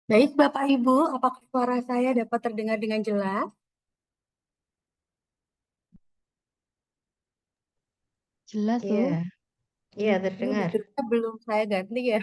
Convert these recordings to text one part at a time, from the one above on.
Baik, Bapak Ibu, apakah suara saya dapat terdengar dengan jelas? Jelas tuh. Iya, iya Ini terdengar. background-nya belum saya ganti ya.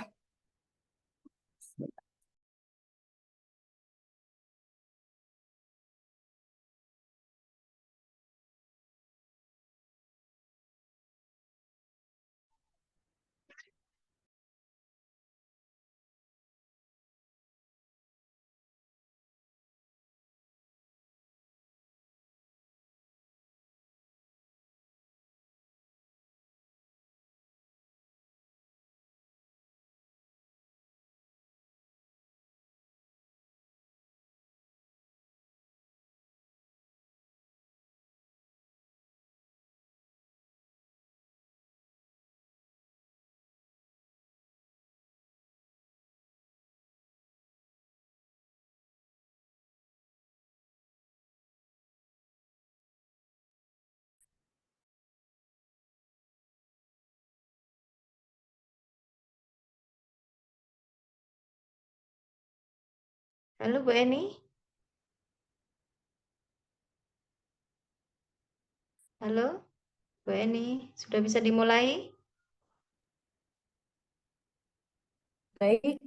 Halo Bu Eni, halo Bu Eni, sudah bisa dimulai? Baik,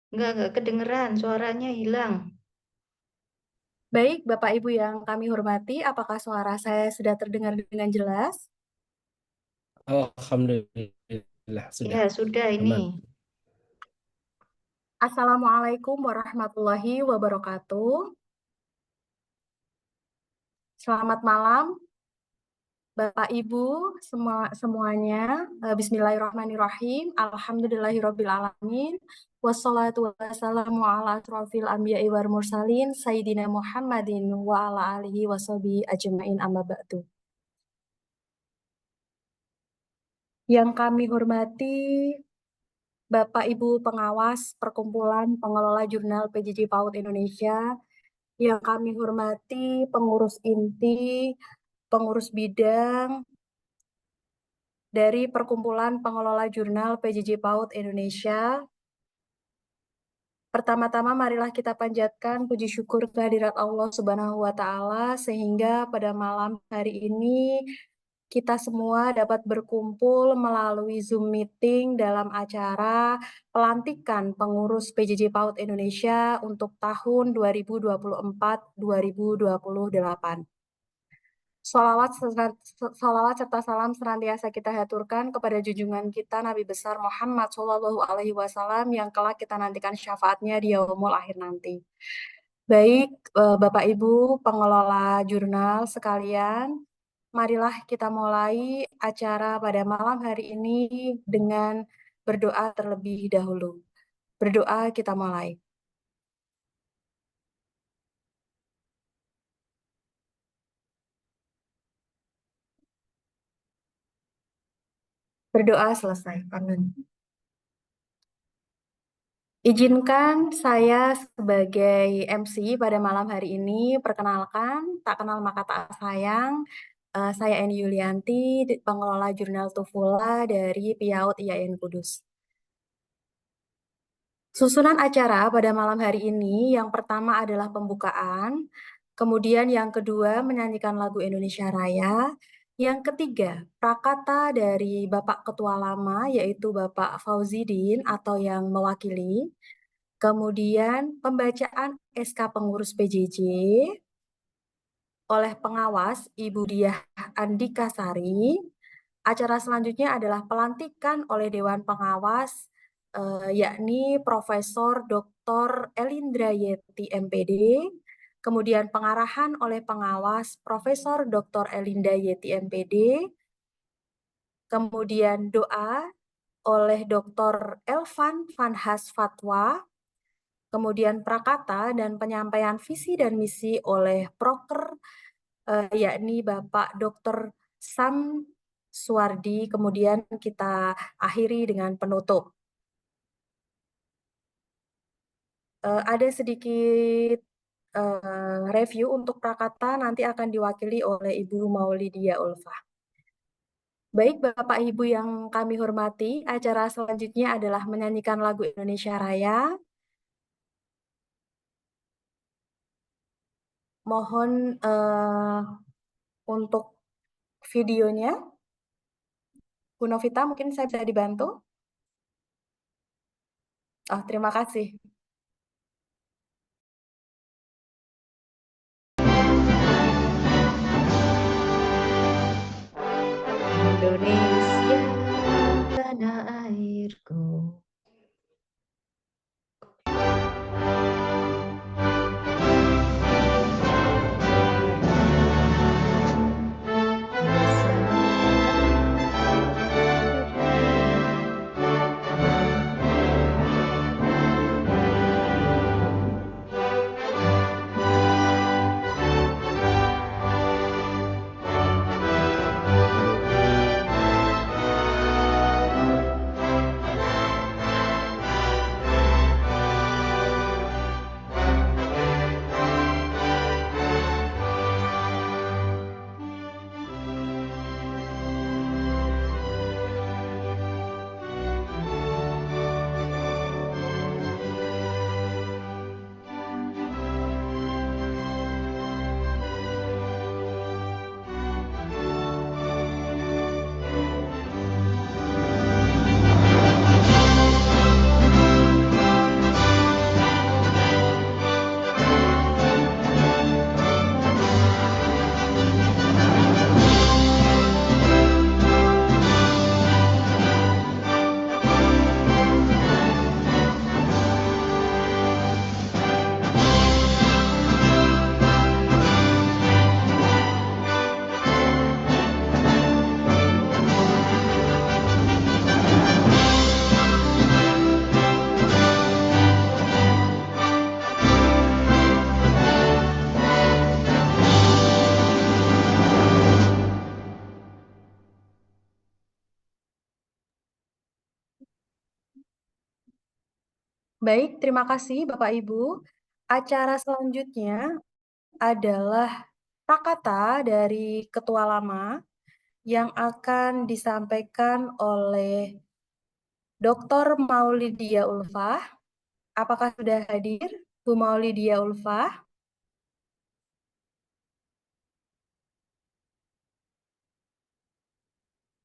Enggak kedengeran, suaranya hilang. baik, Bapak Ibu yang kami hormati, apakah suara saya sudah terdengar dengan jelas? Alhamdulillah sudah Ya, sudah ini. aman. Assalamualaikum warahmatullahi wabarakatuh. Selamat malam, Bapak Ibu semuanya. Bismillahirrahmanirrahim. Alhamdulillahirrabbilalamin. Wassalatu wassalamu ala asrofil anbiya'i wal mursalin Sayyidina Muhammadin wa ala alihi washabihi ajma'in amma ba'du. Yang kami hormati Bapak Ibu pengawas Perkumpulan Pengelola Jurnal PJJ PAUD Indonesia, yang kami hormati pengurus inti, pengurus bidang dari Perkumpulan Pengelola Jurnal PJJ PAUD Indonesia. Pertama-tama marilah kita panjatkan puji syukur kehadirat Allah Subhanahu wa taala sehingga pada malam hari ini kita semua dapat berkumpul melalui Zoom meeting dalam acara pelantikan pengurus PJJ PAUD Indonesia untuk tahun 2024-2028. Salawat serta salam senantiasa kita haturkan kepada junjungan kita Nabi besar Muhammad Shallallahu Alaihi Wasallam yang kelak kita nantikan syafaatnya di yaumul akhir nanti. Baik, Bapak Ibu pengelola jurnal sekalian, marilah kita mulai acara pada malam hari ini dengan berdoa terlebih dahulu. Berdoa kita mulai. Berdoa selesai. Amin. Izinkan saya sebagai MC pada malam hari ini, perkenalkan, tak kenal maka tak sayang, saya Eni Yulianti, pengelola jurnal Tufula dari Piaut IAIN Kudus. Susunan acara pada malam hari ini, yang pertama adalah pembukaan, kemudian yang kedua menyanyikan lagu Indonesia Raya, yang ketiga prakata dari Bapak Ketua Lama, yaitu Bapak Fauzidin atau yang mewakili, kemudian pembacaan SK Pengurus PJJ oleh pengawas Ibu Diah Andika Sari. Acara selanjutnya adalah pelantikan oleh Dewan Pengawas, yakni Profesor Dr. Elindra Yeti MPD, kemudian pengarahan oleh pengawas Profesor Dr. Elinda Yeti MPD, kemudian doa oleh Dr. Elvan Vanhas Fatwa, kemudian prakata dan penyampaian visi dan misi oleh Proker, yakni Bapak Dr. Sam Suwardi, kemudian kita akhiri dengan penutup. Ada sedikit review untuk prakata nanti akan diwakili oleh Ibu Maulidia Ulfa. Baik Bapak Ibu yang kami hormati, acara selanjutnya adalah menyanyikan lagu Indonesia Raya. Mohon untuk videonya, Bu Novita mungkin saya bisa dibantu. Oh, terima kasih. Indonesia tanah airku. Baik, terima kasih Bapak Ibu. Acara selanjutnya adalah prakata dari Ketua Lama yang akan disampaikan oleh Dr. Maulidia Ulfa. Apakah sudah hadir Bu Maulidia Ulfa?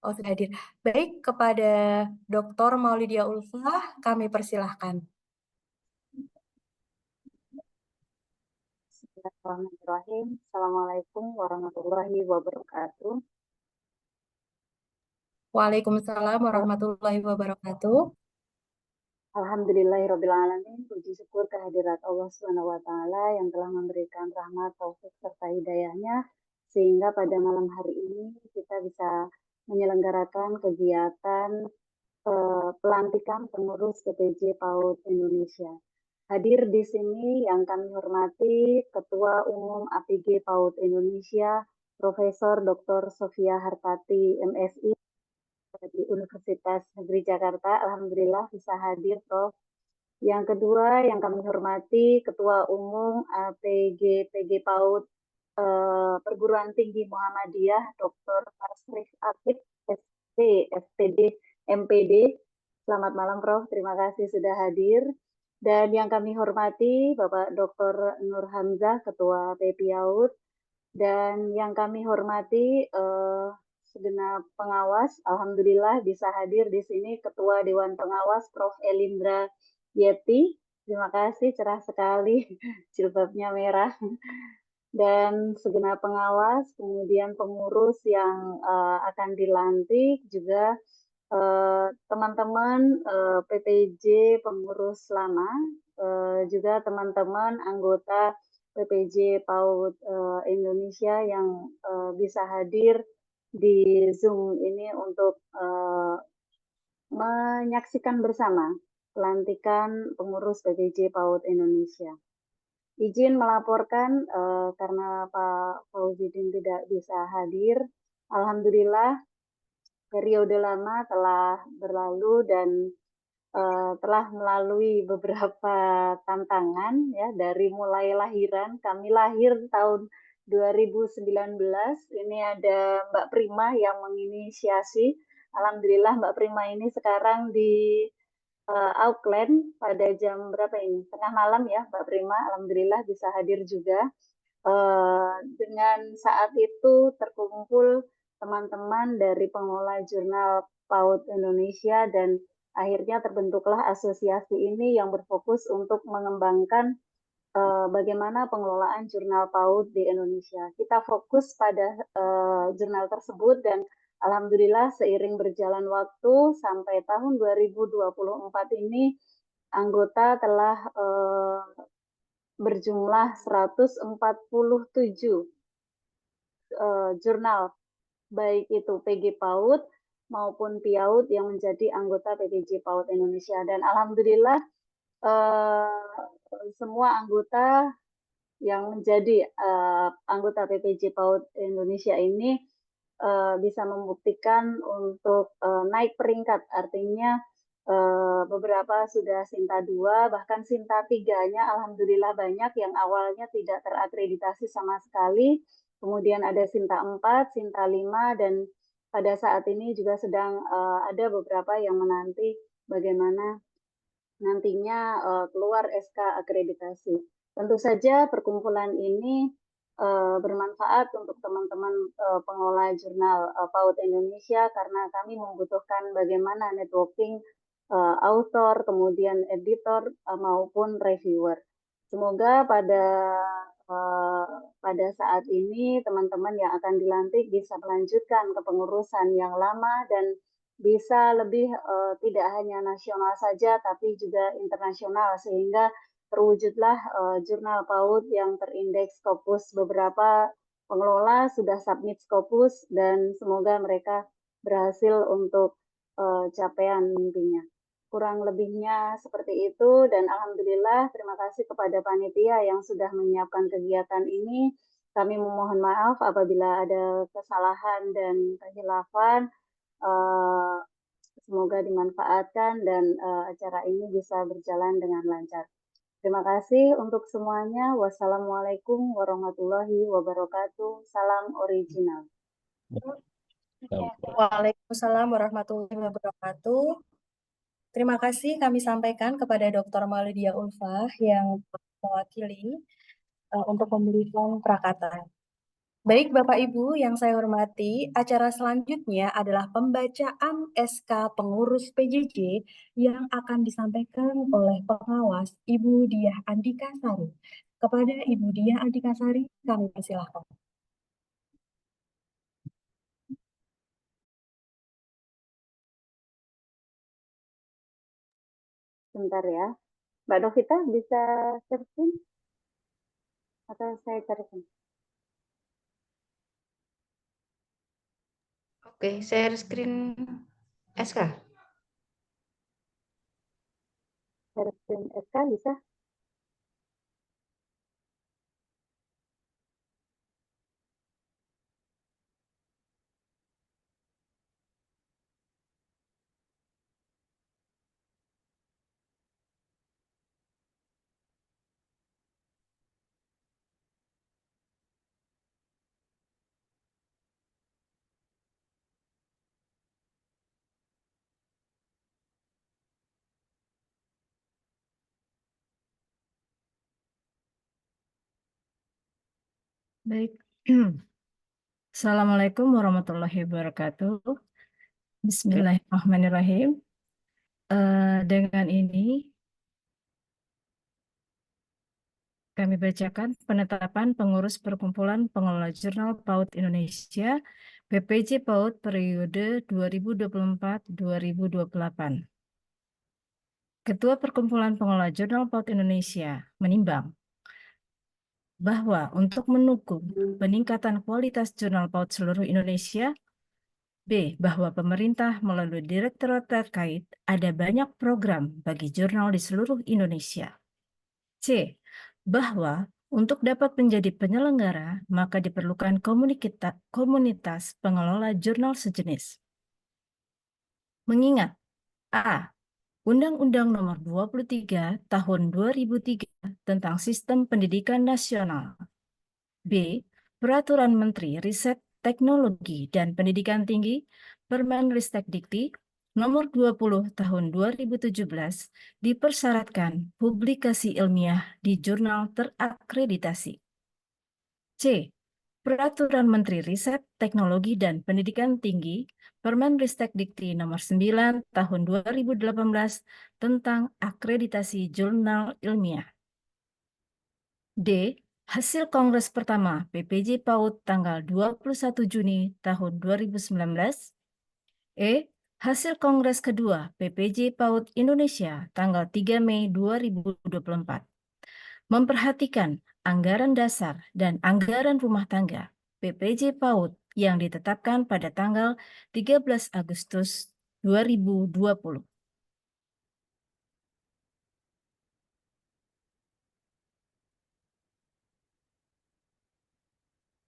Oh, sudah hadir. Baik, kepada Dr. Maulidia Ulfa, kami persilahkan. Bismillahirrahmanirrahim. Assalamualaikum warahmatullahi wabarakatuh. Waalaikumsalam warahmatullahi wabarakatuh. Alhamdulillahirrabbilalamin. Puji syukur kehadirat Allah SWT yang telah memberikan rahmat, taufik, serta hidayahnya sehingga pada malam hari ini kita bisa menyelenggarakan kegiatan pelantikan pengurus PPJ PAUD Indonesia. Hadir di sini yang kami hormati Ketua Umum APG PAUD Indonesia, Profesor Dr. Sofia Hartati, MSI di Universitas Negeri Jakarta. Alhamdulillah bisa hadir, Prof. Yang kedua yang kami hormati Ketua Umum APG PG PAUD Perguruan Tinggi Muhammadiyah, Dr. Tasrif Akif, SP, SPD, MPD. Selamat malam, Prof. Terima kasih sudah hadir. Dan yang kami hormati Bapak Dr. Nur Hamzah, Ketua PPAUD, dan yang kami hormati segenap pengawas. Alhamdulillah bisa hadir di sini Ketua Dewan Pengawas Prof. Elindra Yeti. Terima kasih, cerah sekali, jilbabnya merah. Dan segenap pengawas, kemudian pengurus yang akan dilantik, juga teman-teman PPJ pengurus lama, juga teman-teman anggota PPJ PAUD Indonesia yang bisa hadir di Zoom ini untuk menyaksikan bersama pelantikan pengurus PPJ PAUD Indonesia. Izin melaporkan karena Pak Fauzidin tidak bisa hadir. Alhamdulillah periode lama telah berlalu dan telah melalui beberapa tantangan ya, dari mulai lahiran. Kami lahir tahun 2019. Ini ada Mbak Prima yang menginisiasi. Alhamdulillah Mbak Prima ini sekarang di Auckland pada jam berapa ini? Tengah malam ya Mbak Prima. Alhamdulillah bisa hadir juga. Dengan saat itu terkumpul teman-teman dari pengelola jurnal PAUD Indonesia dan akhirnya terbentuklah asosiasi ini yang berfokus untuk mengembangkan bagaimana pengelolaan jurnal PAUD di Indonesia. Kita fokus pada jurnal tersebut dan alhamdulillah seiring berjalan waktu sampai tahun 2024 ini anggota telah berjumlah 147 jurnal, baik itu PG PAUD maupun PIAUD yang menjadi anggota PPJ PAUD Indonesia. Dan alhamdulillah semua anggota yang menjadi anggota PPJ PAUD Indonesia ini bisa membuktikan untuk naik peringkat, artinya beberapa sudah Sinta 2, bahkan Sinta 3-nya alhamdulillah banyak yang awalnya tidak terakreditasi sama sekali. Kemudian ada Sinta 4, Sinta 5, dan pada saat ini juga sedang ada beberapa yang menanti bagaimana nantinya keluar SK akreditasi. Tentu saja perkumpulan ini bermanfaat untuk teman-teman pengelola jurnal PAUD Indonesia karena kami membutuhkan bagaimana networking author, kemudian editor maupun reviewer. Semoga pada saat ini teman-teman yang akan dilantik bisa melanjutkan kepengurusan yang lama dan bisa lebih tidak hanya nasional saja tapi juga internasional sehingga terwujudlah jurnal PAUD yang terindeks Scopus. Beberapa pengelola sudah submit Scopus dan semoga mereka berhasil untuk capaian mimpinya. Kurang lebihnya seperti itu dan alhamdulillah terima kasih kepada panitia yang sudah menyiapkan kegiatan ini. Kami memohon maaf apabila ada kesalahan dan kehilafan. Semoga dimanfaatkan dan acara ini bisa berjalan dengan lancar. Terima kasih untuk semuanya. Wassalamualaikum warahmatullahi wabarakatuh. Salam original. Waalaikumsalam warahmatullahi wabarakatuh. Terima kasih kami sampaikan kepada Dr. Maulidia Ulfah yang mewakili untuk memberikan prakatan. Baik Bapak Ibu yang saya hormati, acara selanjutnya adalah pembacaan SK pengurus PJJ yang akan disampaikan oleh pengawas Ibu Diah Andika Sari. Kepada Ibu Diah Andika Sari, kami persilahkan. Sebentar ya. Mbak Novita bisa share screen? Atau saya carikan? Oke, share screen SK. Share screen SK bisa? Baik. Assalamualaikum warahmatullahi wabarakatuh. Bismillahirrahmanirrahim. Dengan ini kami bacakan penetapan pengurus Perkumpulan Pengelola Jurnal PAUD Indonesia PPJ PAUD periode 2024-2028. Ketua Perkumpulan Pengelola Jurnal PAUD Indonesia menimbang bahwa untuk mendukung peningkatan kualitas jurnal PAUD seluruh Indonesia, B. Bahwa pemerintah melalui direktorat terkait ada banyak program bagi jurnal di seluruh Indonesia. C. Bahwa untuk dapat menjadi penyelenggara, maka diperlukan komunitas pengelola jurnal sejenis. Mengingat A. Undang-Undang Nomor 23 Tahun 2003 tentang Sistem Pendidikan Nasional. B. Peraturan Menteri Riset, Teknologi, dan Pendidikan Tinggi Permenristekdikti Nomor 20 Tahun 2017 dipersyaratkan publikasi ilmiah di jurnal terakreditasi. C. Peraturan Menteri Riset, Teknologi, dan Pendidikan Tinggi Permenristekdikti Nomor 9 Tahun 2018 tentang akreditasi jurnal ilmiah. D. Hasil Kongres pertama PPJ PAUD tanggal 21 Juni tahun 2019. E. Hasil Kongres kedua PPJ PAUD Indonesia tanggal 3 Mei 2024. Memperhatikan anggaran dasar dan anggaran rumah tangga PPJ PAUD yang ditetapkan pada tanggal 13 Agustus 2020.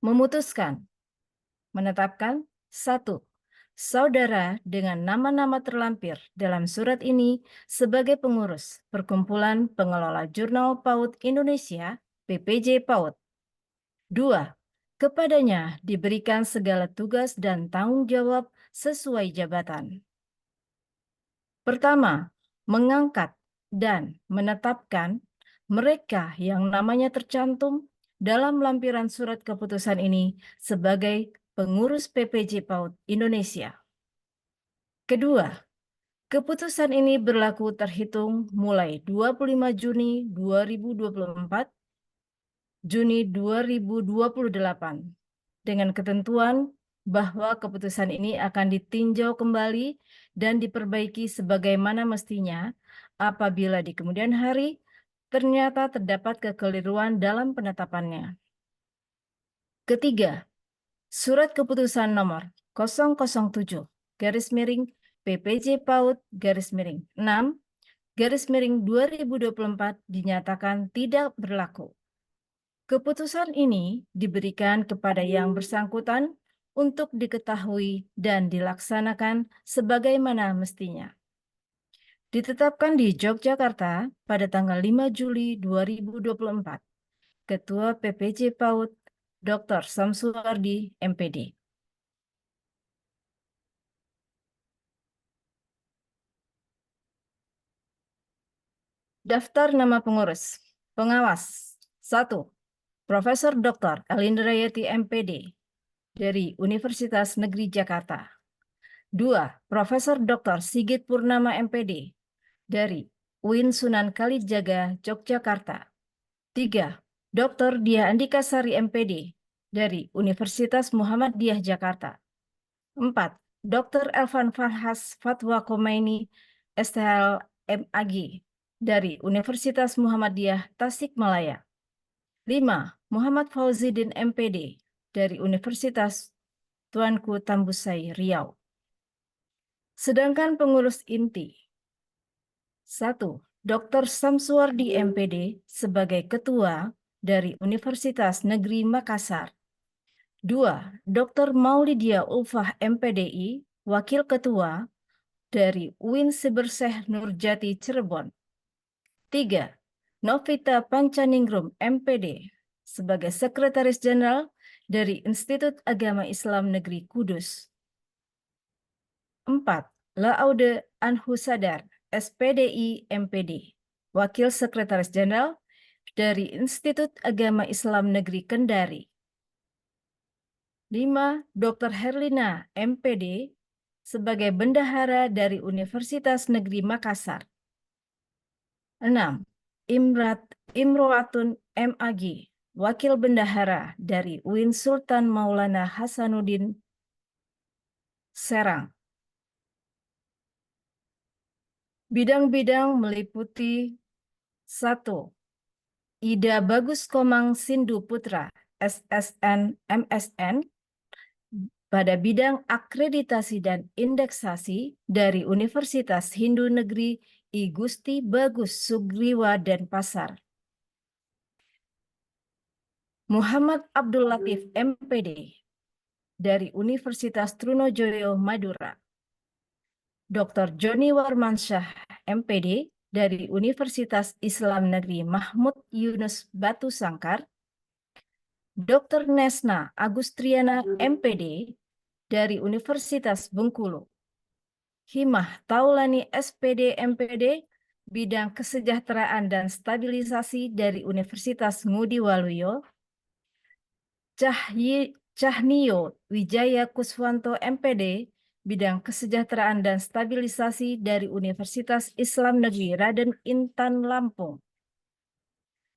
Memutuskan, menetapkan 1. Saudara dengan nama-nama terlampir dalam surat ini sebagai pengurus Perkumpulan Pengelola Jurnal PAUD Indonesia, PPJ PAUD. 2. Kepadanya diberikan segala tugas dan tanggung jawab sesuai jabatan. Pertama, mengangkat dan menetapkan mereka yang namanya tercantum dalam lampiran surat keputusan ini sebagai pengurus PPJ PAUD Indonesia. Kedua, keputusan ini berlaku terhitung mulai 25 Juni 2024, Juni 2028, dengan ketentuan bahwa keputusan ini akan ditinjau kembali dan diperbaiki sebagaimana mestinya apabila di kemudian hari ternyata terdapat kekeliruan dalam penetapannya. Ketiga, Surat Keputusan Nomor 007 PPJ PAUD 6 2024 dinyatakan tidak berlaku. Keputusan ini diberikan kepada yang bersangkutan untuk diketahui dan dilaksanakan sebagaimana mestinya. Ditetapkan di Yogyakarta pada tanggal 5 Juli 2024. Ketua PPJ PAUD Dr. Samsuardi, MPD. Daftar nama pengurus. Pengawas. 1. Profesor Dr. Elindrayati, MPD, dari Universitas Negeri Jakarta. 2. Profesor Dr. Sigit Purnama, MPD, dari UIN Sunan Kalijaga, Yogyakarta. 3. Dr. Diah Andikasari, MPD, dari Universitas Muhammadiyah Jakarta. 4. Dr. Elvan Farhas Fatwa Khomeini, STL MAG, dari Universitas Muhammadiyah Tasikmalaya. 5. Muhammad Fauzidin, MPD, dari Universitas Tuanku Tambusai, Riau. Sedangkan pengurus inti. 1. Dr. Samsuardi, MPD, sebagai Ketua dari Universitas Negeri Makassar. 2. Dr. Maulidia Ulfah, MPDI, Wakil Ketua dari UIN Siberseh Nurjati, Cirebon. 3. Novita Pancaningrum, MPD, sebagai Sekretaris Jenderal dari Institut Agama Islam Negeri Kudus. 4. Laaude Anhusadar, SPDI, MPD, Wakil Sekretaris Jenderal dari Institut Agama Islam Negeri Kendari. 5. Dr. Herlina, MPD, sebagai Bendahara dari Universitas Negeri Makassar. 6. Imroatun, MAG, Wakil Bendahara dari UIN Sultan Maulana Hasanuddin, Serang. Bidang-bidang meliputi 1. Ida Bagus Komang Sindu Putra, SSN, MSN, pada bidang akreditasi dan indeksasi dari Universitas Hindu Negeri I Gusti Bagus Sugriwa Denpasar. Muhammad Abdul Latif, MPD, dari Universitas Trunojoyo Madura. Dr. Joni Warmansyah, MPD, dari Universitas Islam Negeri Mahmud Yunus Batu Sangkar, Dr. Nesna Agustriana, MPD, dari Universitas Bengkulu, Himah Taulani, SPD, MPD, bidang kesejahteraan dan stabilisasi dari Universitas Ngudi Waluyo, Cahniyo Wijaya Kuswanto, MPD, bidang kesejahteraan dan stabilisasi dari Universitas Islam Negeri Raden Intan Lampung,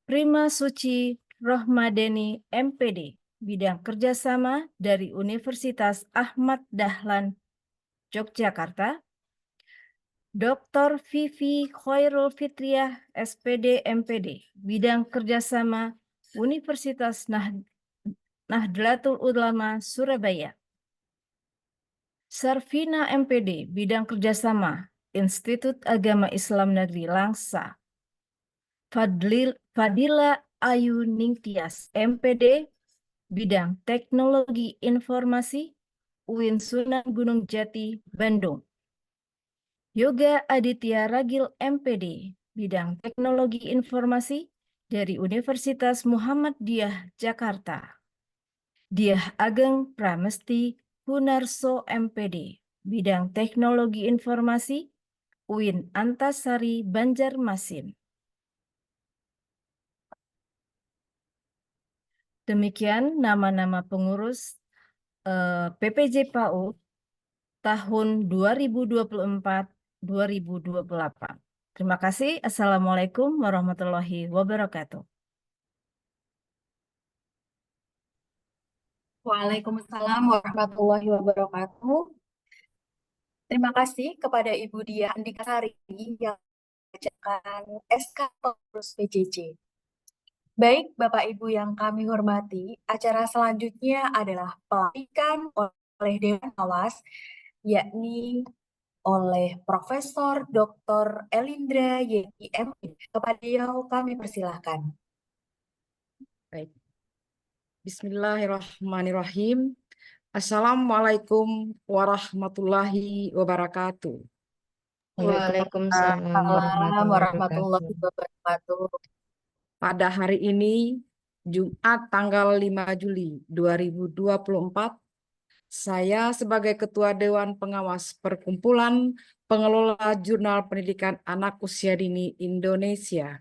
Prima Suci Rohmadeni, MPD, bidang kerjasama dari Universitas Ahmad Dahlan, Yogyakarta, Dr. Vivi Khairul Fitriah, SPD, MPD, bidang kerjasama Universitas Nahdlatul Ulama, Surabaya, Sarvina, MPD, bidang kerjasama Institut Agama Islam Negeri Langsa, Fadila Ayu Ningtyas, MPD, bidang teknologi informasi, UIN Sunan Gunung Jati, Bandung, Yoga Aditya Ragil, MPD, bidang teknologi informasi dari Universitas Muhammadiyah, Jakarta, Diah Ageng Pramesti Hunarso, MPD, bidang teknologi informasi, UIN Antasari, Banjarmasin. Demikian nama-nama pengurus PPJ PAUD tahun 2024-2028. Terima kasih. Assalamualaikum warahmatullahi wabarakatuh. Waalaikumsalam warahmatullahi wabarakatuh. Terima kasih kepada Ibu Diah Andikasari yang membacakan SK pengurus PJJ. Baik, Bapak Ibu yang kami hormati, acara selanjutnya adalah pelantikan oleh Dewan Pengawas, yakni oleh Profesor Dr. Elindra Yeti, MPD. Kepada beliau kami persilahkan. Baik. Bismillahirrahmanirrahim. Assalamualaikum warahmatullahi wabarakatuh. Waalaikumsalam Waalaikumsalam warahmatullahi wabarakatuh. Pada hari ini, Jumat tanggal 5 Juli 2024, saya sebagai Ketua Dewan Pengawas Perkumpulan Pengelola Jurnal Pendidikan Anak Usia Dini Indonesia,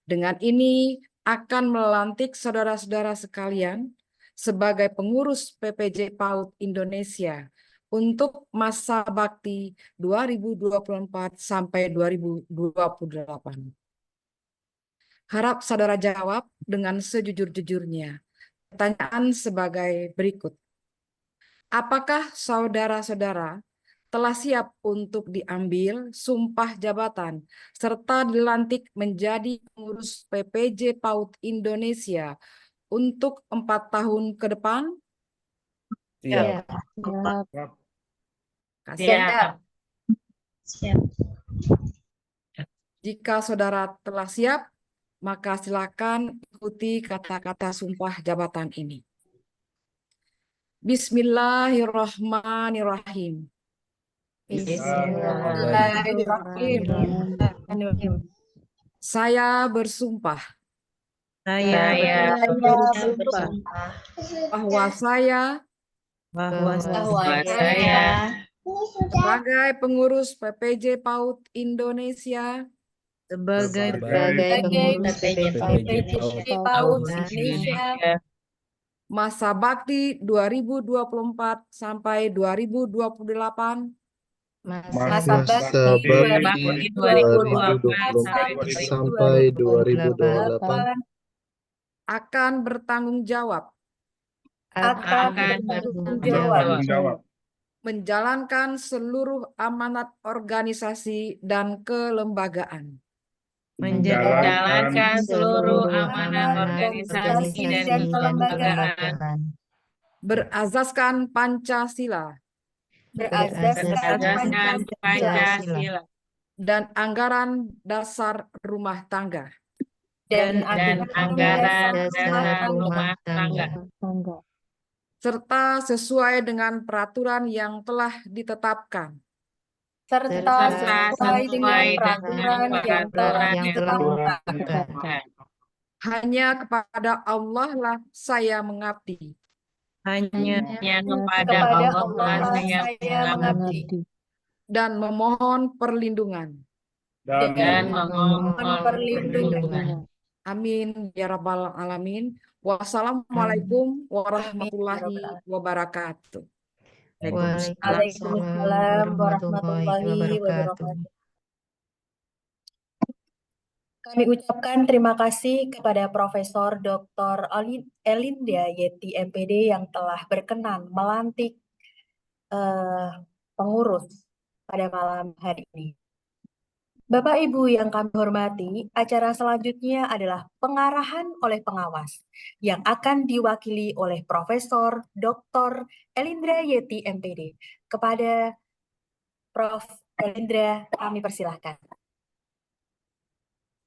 dengan ini akan melantik saudara-saudara sekalian sebagai pengurus PPJ PAUD Indonesia untuk masa bakti 2024 sampai 2028. Harap saudara jawab dengan sejujur-jujurnya. Pertanyaan sebagai berikut. Apakah saudara-saudara telah siap untuk diambil sumpah jabatan serta dilantik menjadi pengurus PPJ PAUD Indonesia untuk 4 tahun ke depan? Siap. Siap. Siap. Jika saudara telah siap, maka silakan ikuti kata-kata sumpah jabatan ini. Bismillahirrahmanirrahim. Bismillahirrahmanirrahim. Saya bersumpah Saya bersumpah bahwa saya bahwa saya sebagai pengurus PPJ PAUD Indonesia sebagai pengurus PPJ PPJ PAUD Indonesia masa bakti 2024 sampai 2028 masa bakti 2024 sampai 2028 akan bertanggung jawab menjalankan seluruh amanat organisasi dan kelembagaan, menjalankan seluruh amanat organisasi dan kelembagaan berasaskan Pancasila berasaskan Pancasila dan anggaran dasar rumah tangga, dan anggaran dasar rumah tangga serta sesuai dengan peraturan yang telah ditetapkan serta sesuai dengan peraturan yang telah ditetapkan. Hanya kepada Allah lah saya mengabdi Hanya Kepada Allah lah saya mengabdi dan memohon perlindungan. dan memohon perlindungan. Amin ya rabbal alamin. Wassalamualaikum warahmatullahi wabarakatuh. Waalaikumsalam warahmatullahi wabarakatuh. Kami ucapkan terima kasih kepada Profesor Dr. Elinda Yeti MPD yang telah berkenan melantik pengurus pada malam hari ini. Bapak Ibu yang kami hormati, acara selanjutnya adalah pengarahan oleh pengawas yang akan diwakili oleh Profesor Dr. Elindra Yeti MPD. Kepada Prof. Elindra, kami persilahkan.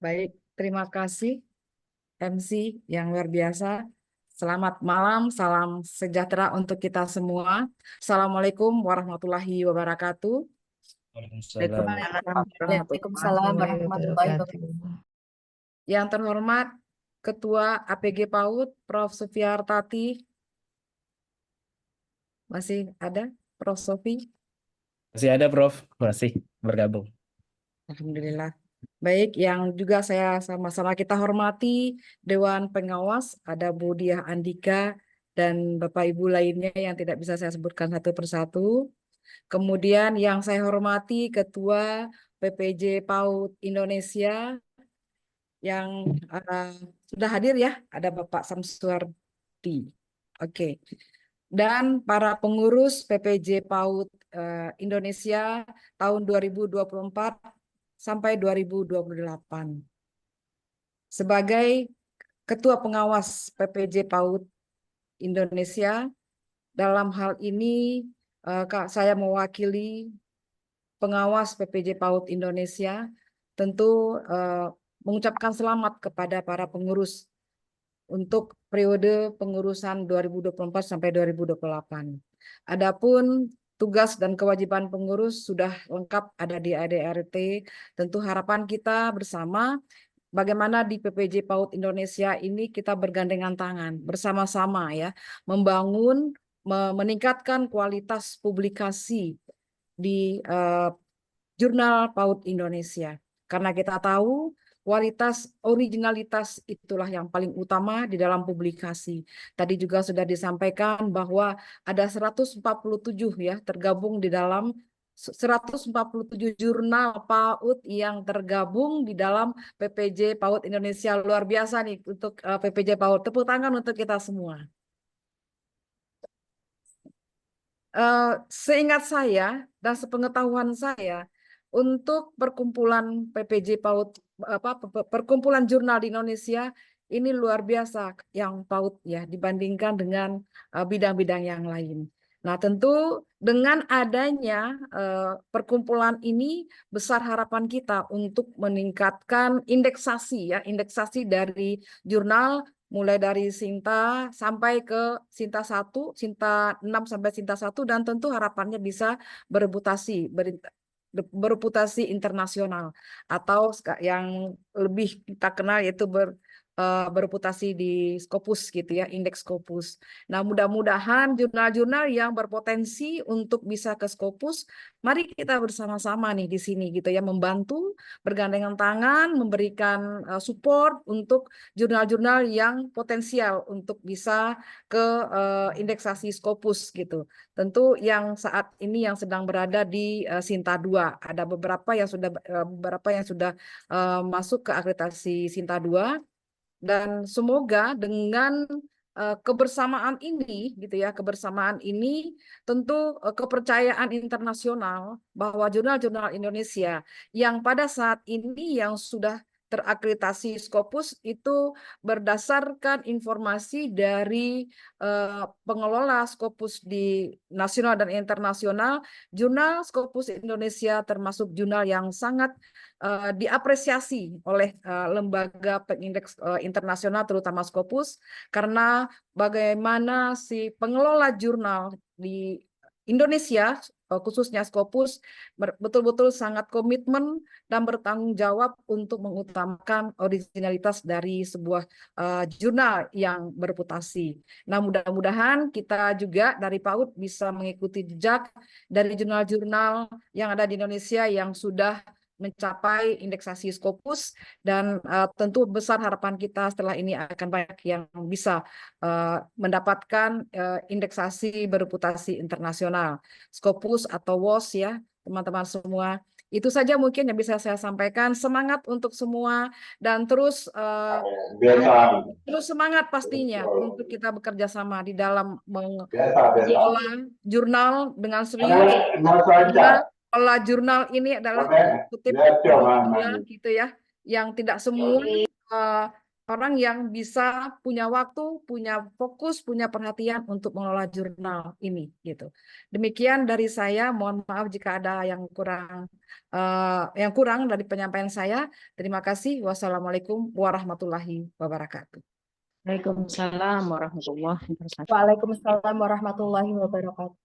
Baik, terima kasih MC yang luar biasa. Selamat malam, salam sejahtera untuk kita semua. Assalamualaikum warahmatullahi wabarakatuh. Waalaikumsalam warahmatullahi wabarakatuh. Yang terhormat Ketua APG PAUD, Prof. Sufiartati. Masih ada, Prof. Sofi? Masih ada, Prof. Masih bergabung. Alhamdulillah. Baik, yang juga saya sama-sama kita hormati Dewan Pengawas, ada Bu Diah Andika dan Bapak Ibu lainnya yang tidak bisa saya sebutkan satu persatu. Kemudian yang saya hormati Ketua PPJ PAUD Indonesia yang sudah hadir ya, ada Bapak Samsuardi. Oke. Dan para pengurus PPJ PAUD Indonesia tahun 2024 sampai 2028. Sebagai Ketua Pengawas PPJ PAUD Indonesia, dalam hal ini saya mewakili pengawas PPJ PAUD Indonesia, tentu mengucapkan selamat kepada para pengurus untuk periode pengurusan 2024 sampai 2028. Adapun tugas dan kewajiban pengurus sudah lengkap ada di ADRT. Tentu harapan kita bersama bagaimana di PPJ PAUD Indonesia ini kita bergandengan tangan bersama-sama ya, membangun, meningkatkan kualitas publikasi di Jurnal PAUD Indonesia. Karena kita tahu kualitas, originalitas itulah yang paling utama di dalam publikasi. Tadi juga sudah disampaikan bahwa ada 147 ya tergabung di dalam 147 jurnal PAUD yang tergabung di dalam PPJ PAUD Indonesia. Luar biasa nih untuk PPJ PAUD. Tepuk tangan untuk kita semua. Seingat saya dan sepengetahuan saya, untuk perkumpulan PPJ PAUD, perkumpulan jurnal di Indonesia ini luar biasa yang PAUD ya dibandingkan dengan bidang-bidang yang lain. Nah, tentu dengan adanya perkumpulan ini besar harapan kita untuk meningkatkan indeksasi ya, indeksasi dari jurnal mulai dari Sinta sampai ke Sinta 1, Sinta 6 sampai Sinta 1 dan tentu harapannya bisa bereputasi internasional atau yang lebih kita kenal yaitu bereputasi di Scopus gitu ya, indeks Scopus. Nah, mudah-mudahan jurnal-jurnal yang berpotensi untuk bisa ke Scopus, mari kita bersama-sama nih di sini gitu ya, membantu bergandengan tangan, memberikan support untuk jurnal-jurnal yang potensial untuk bisa ke indeksasi Scopus gitu. Tentu yang saat ini yang sedang berada di Sinta 2, ada beberapa yang sudah masuk ke akreditasi Sinta 2. Dan semoga dengan kebersamaan ini gitu ya, kebersamaan ini tentu kepercayaan internasional bahwa jurnal-jurnal Indonesia yang pada saat ini yang sudah terakreditasi Scopus itu berdasarkan informasi dari pengelola Scopus di nasional dan internasional, jurnal Scopus Indonesia termasuk jurnal yang sangat diapresiasi oleh lembaga pengindeks internasional terutama Scopus karena bagaimana si pengelola jurnal di Indonesia khususnya Scopus betul-betul sangat komitmen dan bertanggung jawab untuk mengutamakan originalitas dari sebuah jurnal yang bereputasi. Nah, mudah-mudahan kita juga dari PAUD bisa mengikuti jejak dari jurnal-jurnal yang ada di Indonesia yang sudah mencapai indeksasi Scopus, dan tentu besar harapan kita setelah ini akan banyak yang bisa mendapatkan indeksasi bereputasi internasional Scopus atau WOS ya teman-teman semua. Itu saja mungkin yang bisa saya sampaikan. Semangat untuk semua dan terus semangat pastinya untuk kita bekerja sama di dalam mengelola jurnal dengan serius. Pola jurnal ini adalah kutip gitu ya, yang tidak semua orang yang bisa punya waktu, punya fokus, punya perhatian untuk mengelola jurnal ini gitu. Demikian dari saya. Mohon maaf jika ada yang kurang dari penyampaian saya. Terima kasih. Wassalamualaikum warahmatullahi wabarakatuh. Waalaikumsalam warahmatullahi wabarakatuh. Waalaikumsalam warahmatullahi wabarakatuh.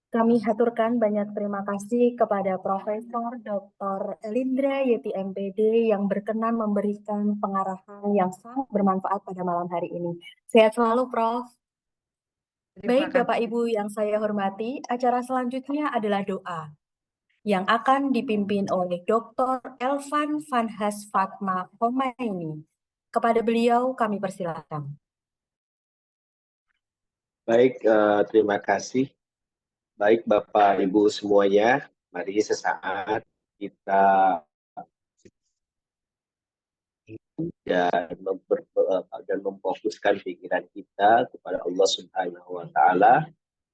Kami haturkan banyak terima kasih kepada Profesor Dr. Elindra Yeti MPD yang berkenan memberikan pengarahan yang sangat bermanfaat pada malam hari ini. Sehat selalu, Prof. Baik, Bapak Ibu yang saya hormati, acara selanjutnya adalah doa yang akan dipimpin oleh Dr. Elvan Vanhas Fatma Khomeini. Kepada beliau kami persilakan. Baik, terima kasih. Baik Bapak Ibu semuanya, mari sesaat kita dan memfokuskan pikiran kita kepada Allah Subhanahu wa Ta'ala.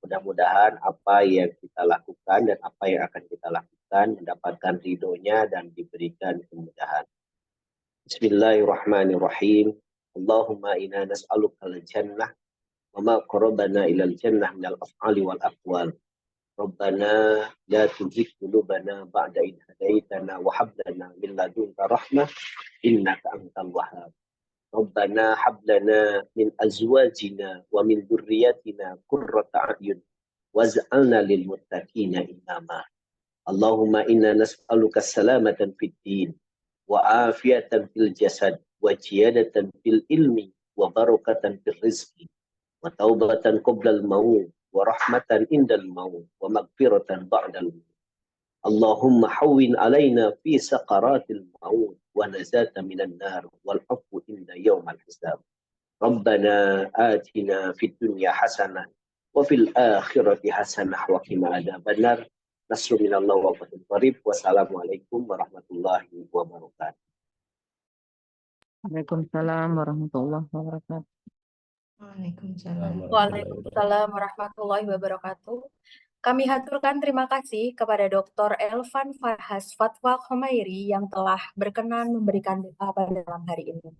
Mudah-mudahan apa yang kita lakukan dan apa yang akan kita lakukan mendapatkan ridhonya dan diberikan kemudahan. Bismillahirrahmanirrahim. Allahumma inna nas'aluka al-jannah wa ma qarabana ilal jannah minal af'ali wal aqwal. Rabbana la tuzigh qulubana ba'da idh hadaitana wa hab lana min ladunka rahmah innaka antal wahhab. Rabbana hab lana min azwajina wa min dhurriyyatina qurrata a'yun waj'alna lil muttaqina imama. Allahumma inna nas'aluka salamatan fid din wa afiyatan fil jasad wa ziyadatan fil ilmi wa barakatan fil rizqi wa taubatan qabla al maut wa rahmatan indal maut wa maghfiratan ba'dal maut. Allahumma hawwin alaina fi saqaratil maut wa nazata minan nar wal afwu inda yawmal hisab. Rabbana atina fid dunya hasanah wa fil akhirati hasanah wa qina adzabannar. Nasru minallah wa fathul qarib. Wassalamualaikum warahmatullahi wabarakatuh. Waalaikumsalam warahmatullahi wabarakatuh. Waalaikumsalam warahmatullahi wabarakatuh. Kami haturkan terima kasih kepada Dr. Elvan Vanhas Fatma Khomeini yang telah berkenan memberikan doa pada malam hari ini.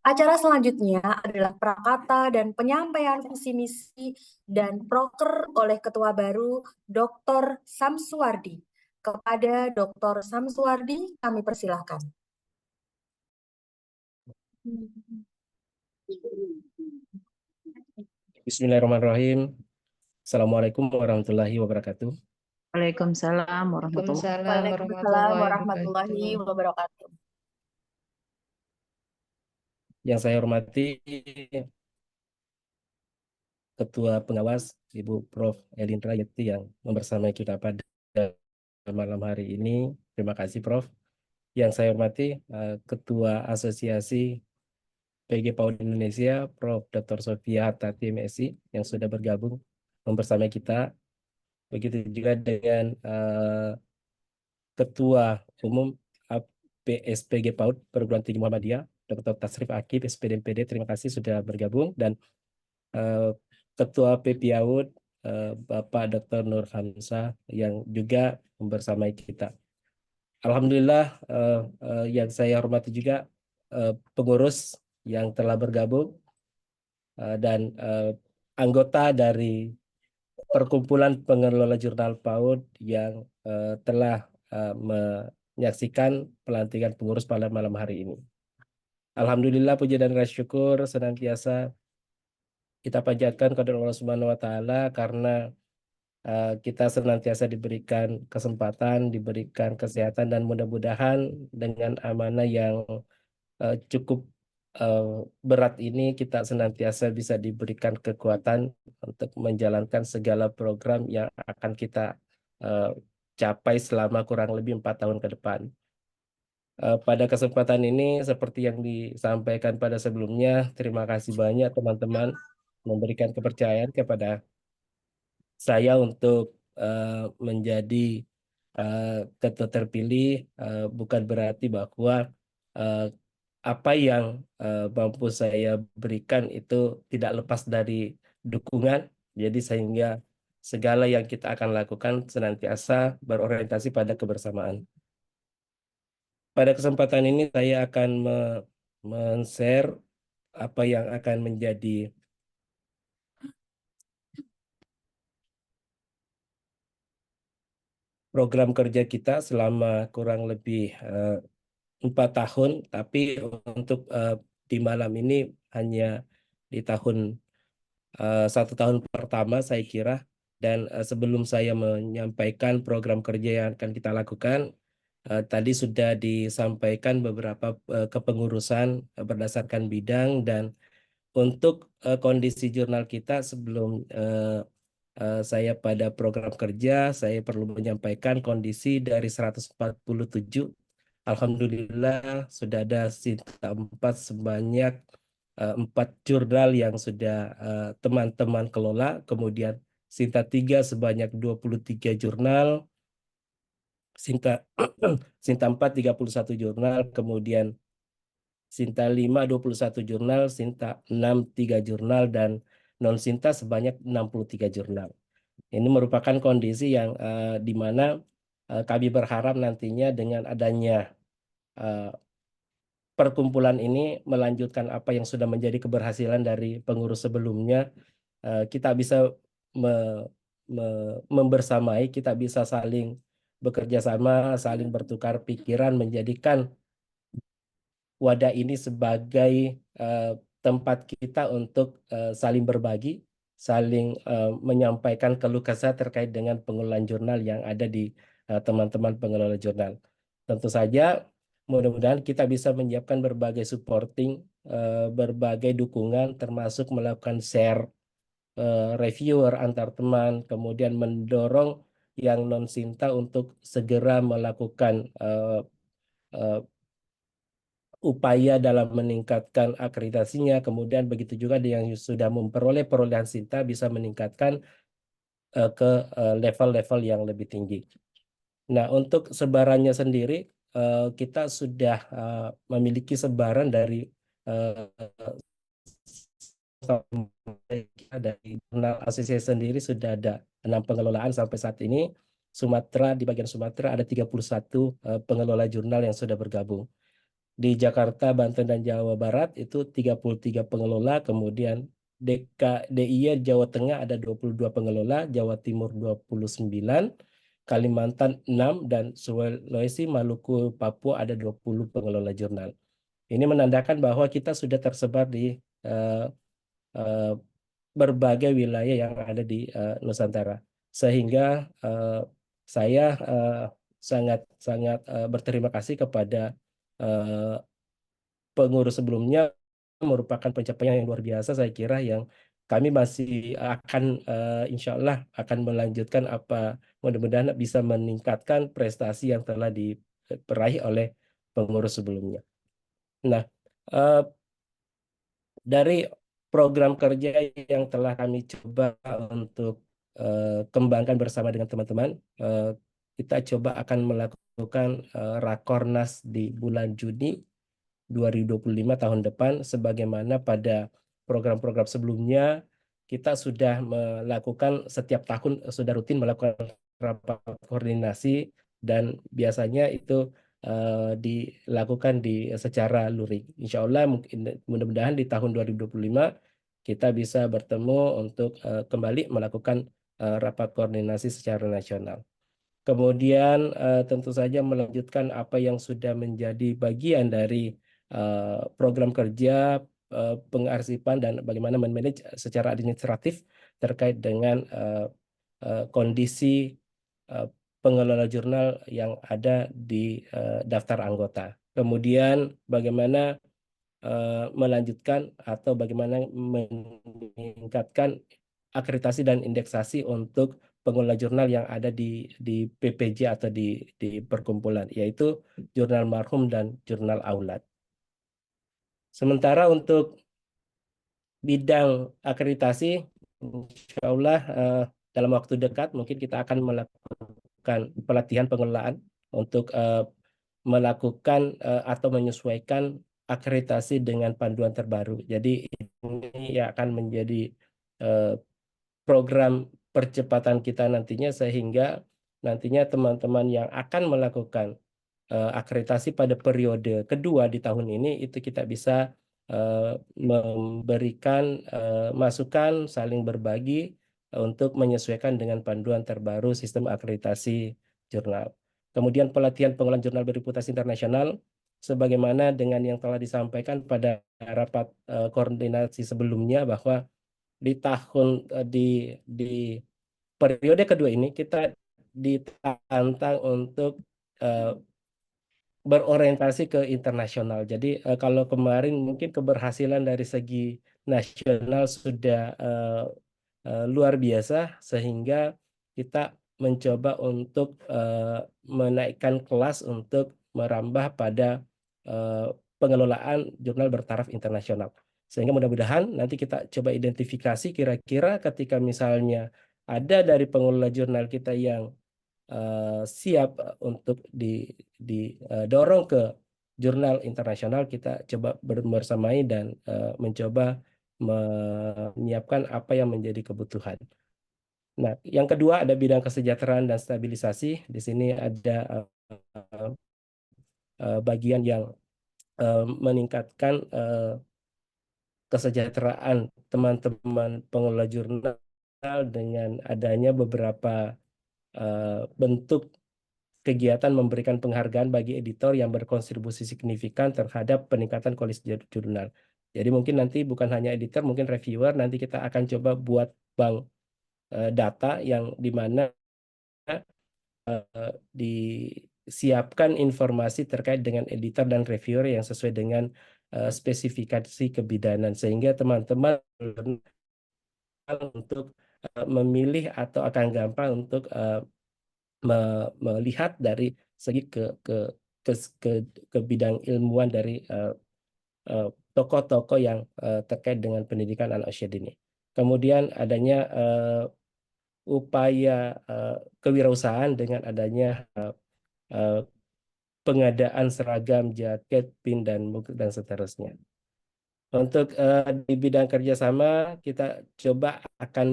Acara selanjutnya adalah prakata dan penyampaian visi misi dan proker oleh Ketua baru Dr. Samsuwardi. Kepada Dr. Samsuwardi kami persilahkan. Bismillahirrahmanirrahim. Assalamualaikum warahmatullahi wabarakatuh. Waalaikumsalam warahmatullahi Waalaikumsalam warahmatullahi wabarakatuh. Yang saya hormati Ketua Pengawas Ibu Prof. Elindra Yeti yang membersamai kita pada malam hari ini. Terima kasih Prof. Yang saya hormati Ketua Asosiasi PG PAUD Indonesia Prof. Dr. Sofia Hartati MSI yang sudah bergabung membersamai kita. Begitu juga dengan Ketua Umum PSPG PAUD Perguruan Tinggi Muhammadiyah Dr. Tasrif Akib SPD MPD, terima kasih sudah bergabung, dan Ketua PPAUD Bapak Dr. Nur Hamzah yang juga membersamai kita. Alhamdulillah yang saya hormati juga pengurus yang telah bergabung dan anggota dari Perkumpulan Pengelola Jurnal PAUD yang telah menyaksikan pelantikan pengurus pada malam hari ini. Alhamdulillah, puji dan rasa syukur senantiasa kita panjatkan kepada Allah Subhanahu wa Ta'ala karena kita senantiasa diberikan kesempatan, diberikan kesehatan, dan mudah-mudahan dengan amanah yang cukup berat ini kita senantiasa bisa diberikan kekuatan untuk menjalankan segala program yang akan kita uh, capai selama kurang lebih 4 tahun ke depan. Pada kesempatan ini, seperti yang disampaikan pada sebelumnya, terima kasih banyak teman-teman memberikan kepercayaan kepada saya untuk menjadi ketua terpilih. Bukan berarti bahwa eh, apa yang mampu saya berikan itu tidak lepas dari dukungan. Jadi sehingga segala yang kita akan lakukan senantiasa berorientasi pada kebersamaan. Pada kesempatan ini saya akan men-share apa yang akan menjadi program kerja kita selama kurang lebih 4 tahun, tapi untuk di malam ini hanya di tahun 1 tahun pertama saya kira. Dan sebelum saya menyampaikan program kerja yang akan kita lakukan, tadi sudah disampaikan beberapa kepengurusan berdasarkan bidang, dan untuk kondisi jurnal kita sebelum saya pada program kerja, saya perlu menyampaikan kondisi dari 147. Alhamdulillah sudah ada Sinta 4 sebanyak 4 jurnal yang sudah teman-teman kelola, kemudian Sinta 3 sebanyak 23 jurnal, Sinta Sinta 4 31 jurnal, kemudian Sinta 5 21 jurnal, Sinta 6 3 jurnal, dan non Sinta sebanyak 63 jurnal. Ini merupakan kondisi yang di mana kami berharap nantinya dengan adanya perkumpulan ini melanjutkan apa yang sudah menjadi keberhasilan dari pengurus sebelumnya. Kita bisa membersamai, kita bisa saling bekerja sama, saling bertukar pikiran, menjadikan wadah ini sebagai tempat kita untuk saling berbagi, saling menyampaikan keluh kesah terkait dengan pengelolaan jurnal yang ada di teman-teman pengelola jurnal. Tentu saja, mudah-mudahan kita bisa menyiapkan berbagai supporting, berbagai dukungan, termasuk melakukan share reviewer antar teman, kemudian mendorong yang non-Sinta untuk segera melakukan upaya dalam meningkatkan akreditasinya. Kemudian begitu juga yang sudah memperoleh perolehan Sinta bisa meningkatkan ke level-level yang lebih tinggi. Nah, untuk sebarannya sendiri, kita sudah memiliki sebaran dari jurnal ACC sendiri sudah ada 6 pengelolaan sampai saat ini. Sumatera, di bagian Sumatera ada 31 pengelola jurnal yang sudah bergabung. Di Jakarta, Banten, dan Jawa Barat itu 33 pengelola, kemudian DIY Jawa Tengah ada 22 pengelola, Jawa Timur 29, Kalimantan 6, dan Sulawesi, Maluku, Papua ada 20 pengelola jurnal. Ini menandakan bahwa kita sudah tersebar di berbagai wilayah yang ada di Nusantara. Sehingga saya sangat berterima kasih kepada pengurus sebelumnya, merupakan pencapaian yang luar biasa saya kira, yang kami masih akan insya Allah akan melanjutkan apa, mudah-mudahan bisa meningkatkan prestasi yang telah diraih oleh pengurus sebelumnya. Nah, dari program kerja yang telah kami coba untuk kembangkan bersama dengan teman-teman, kita coba akan melakukan Rakornas di bulan Juni 2025 tahun depan, sebagaimana pada program-program sebelumnya kita sudah melakukan setiap tahun, sudah rutin melakukan rapat koordinasi, dan biasanya itu dilakukan secara luring. Insya Allah mudah-mudahan di tahun 2025 kita bisa bertemu untuk kembali melakukan rapat koordinasi secara nasional. Kemudian tentu saja melanjutkan apa yang sudah menjadi bagian dari program kerja pengarsipan dan bagaimana memanage secara administratif terkait dengan kondisi pengelola jurnal yang ada di daftar anggota. Kemudian bagaimana melanjutkan atau bagaimana meningkatkan akreditasi dan indeksasi untuk pengelola jurnal yang ada di PPJ atau di perkumpulan, yaitu jurnal marhum dan jurnal aulad. Sementara untuk bidang akreditasi, insya Allah dalam waktu dekat mungkin kita akan melakukan pelatihan pengelolaan untuk melakukan atau menyesuaikan akreditasi dengan panduan terbaru. Jadi ini akan menjadi program percepatan kita nantinya, sehingga nantinya teman-teman yang akan melakukan akreditasi pada periode kedua di tahun ini itu kita bisa memberikan masukan, saling berbagi untuk menyesuaikan dengan panduan terbaru sistem akreditasi jurnal. Kemudian pelatihan pengelolaan jurnal bereputasi internasional, sebagaimana dengan yang telah disampaikan pada rapat koordinasi sebelumnya, bahwa di tahun di periode kedua ini kita ditantang untuk berorientasi ke internasional. Jadi kalau kemarin mungkin keberhasilan dari segi nasional sudah luar biasa, sehingga kita mencoba untuk menaikkan kelas untuk merambah pada pengelolaan jurnal bertaraf internasional. Sehingga mudah-mudahan nanti kita coba identifikasi kira-kira ketika misalnya ada dari pengelola jurnal kita yang siap untuk didorong ke jurnal internasional, kita coba bersamai dan mencoba menyiapkan apa yang menjadi kebutuhan. Nah, yang kedua ada bidang kesejahteraan dan stabilisasi. Di sini ada bagian yang meningkatkan kesejahteraan teman-teman pengelola jurnal dengan adanya beberapa bentuk kegiatan memberikan penghargaan bagi editor yang berkontribusi signifikan terhadap peningkatan kualitas jurnal. Jadi mungkin nanti bukan hanya editor, mungkin reviewer, nanti kita akan coba buat bank data yang dimana disiapkan informasi terkait dengan editor dan reviewer yang sesuai dengan spesifikasi kebidanan, sehingga teman-teman untuk memilih atau akan gampang untuk melihat dari segi ke bidang ilmuwan dari tokoh-tokoh yang terkait dengan pendidikan Al-Irsyad ini. Kemudian adanya upaya kewirausahaan dengan adanya pengadaan seragam, jaket, pin, dan seterusnya. Untuk di bidang kerjasama, kita coba akan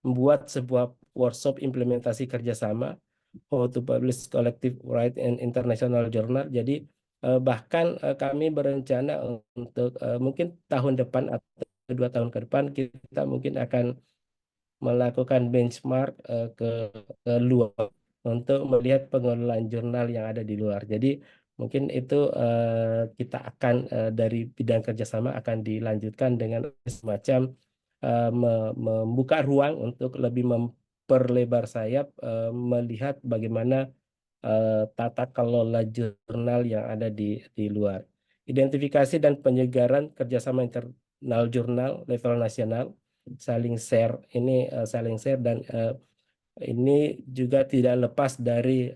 membuat sebuah workshop implementasi kerjasama, how to publish collective right in international journal. Jadi bahkan kami berencana untuk mungkin tahun depan atau 2 tahun ke depan kita mungkin akan melakukan benchmark ke luar untuk melihat pengelolaan jurnal yang ada di luar. Jadi mungkin itu kita akan dari bidang kerjasama akan dilanjutkan dengan semacam membuka ruang untuk lebih memperlebar sayap melihat bagaimana tata kelola jurnal yang ada di luar. Identifikasi dan penyegaran kerjasama internal jurnal level nasional, saling share dan ini juga tidak lepas dari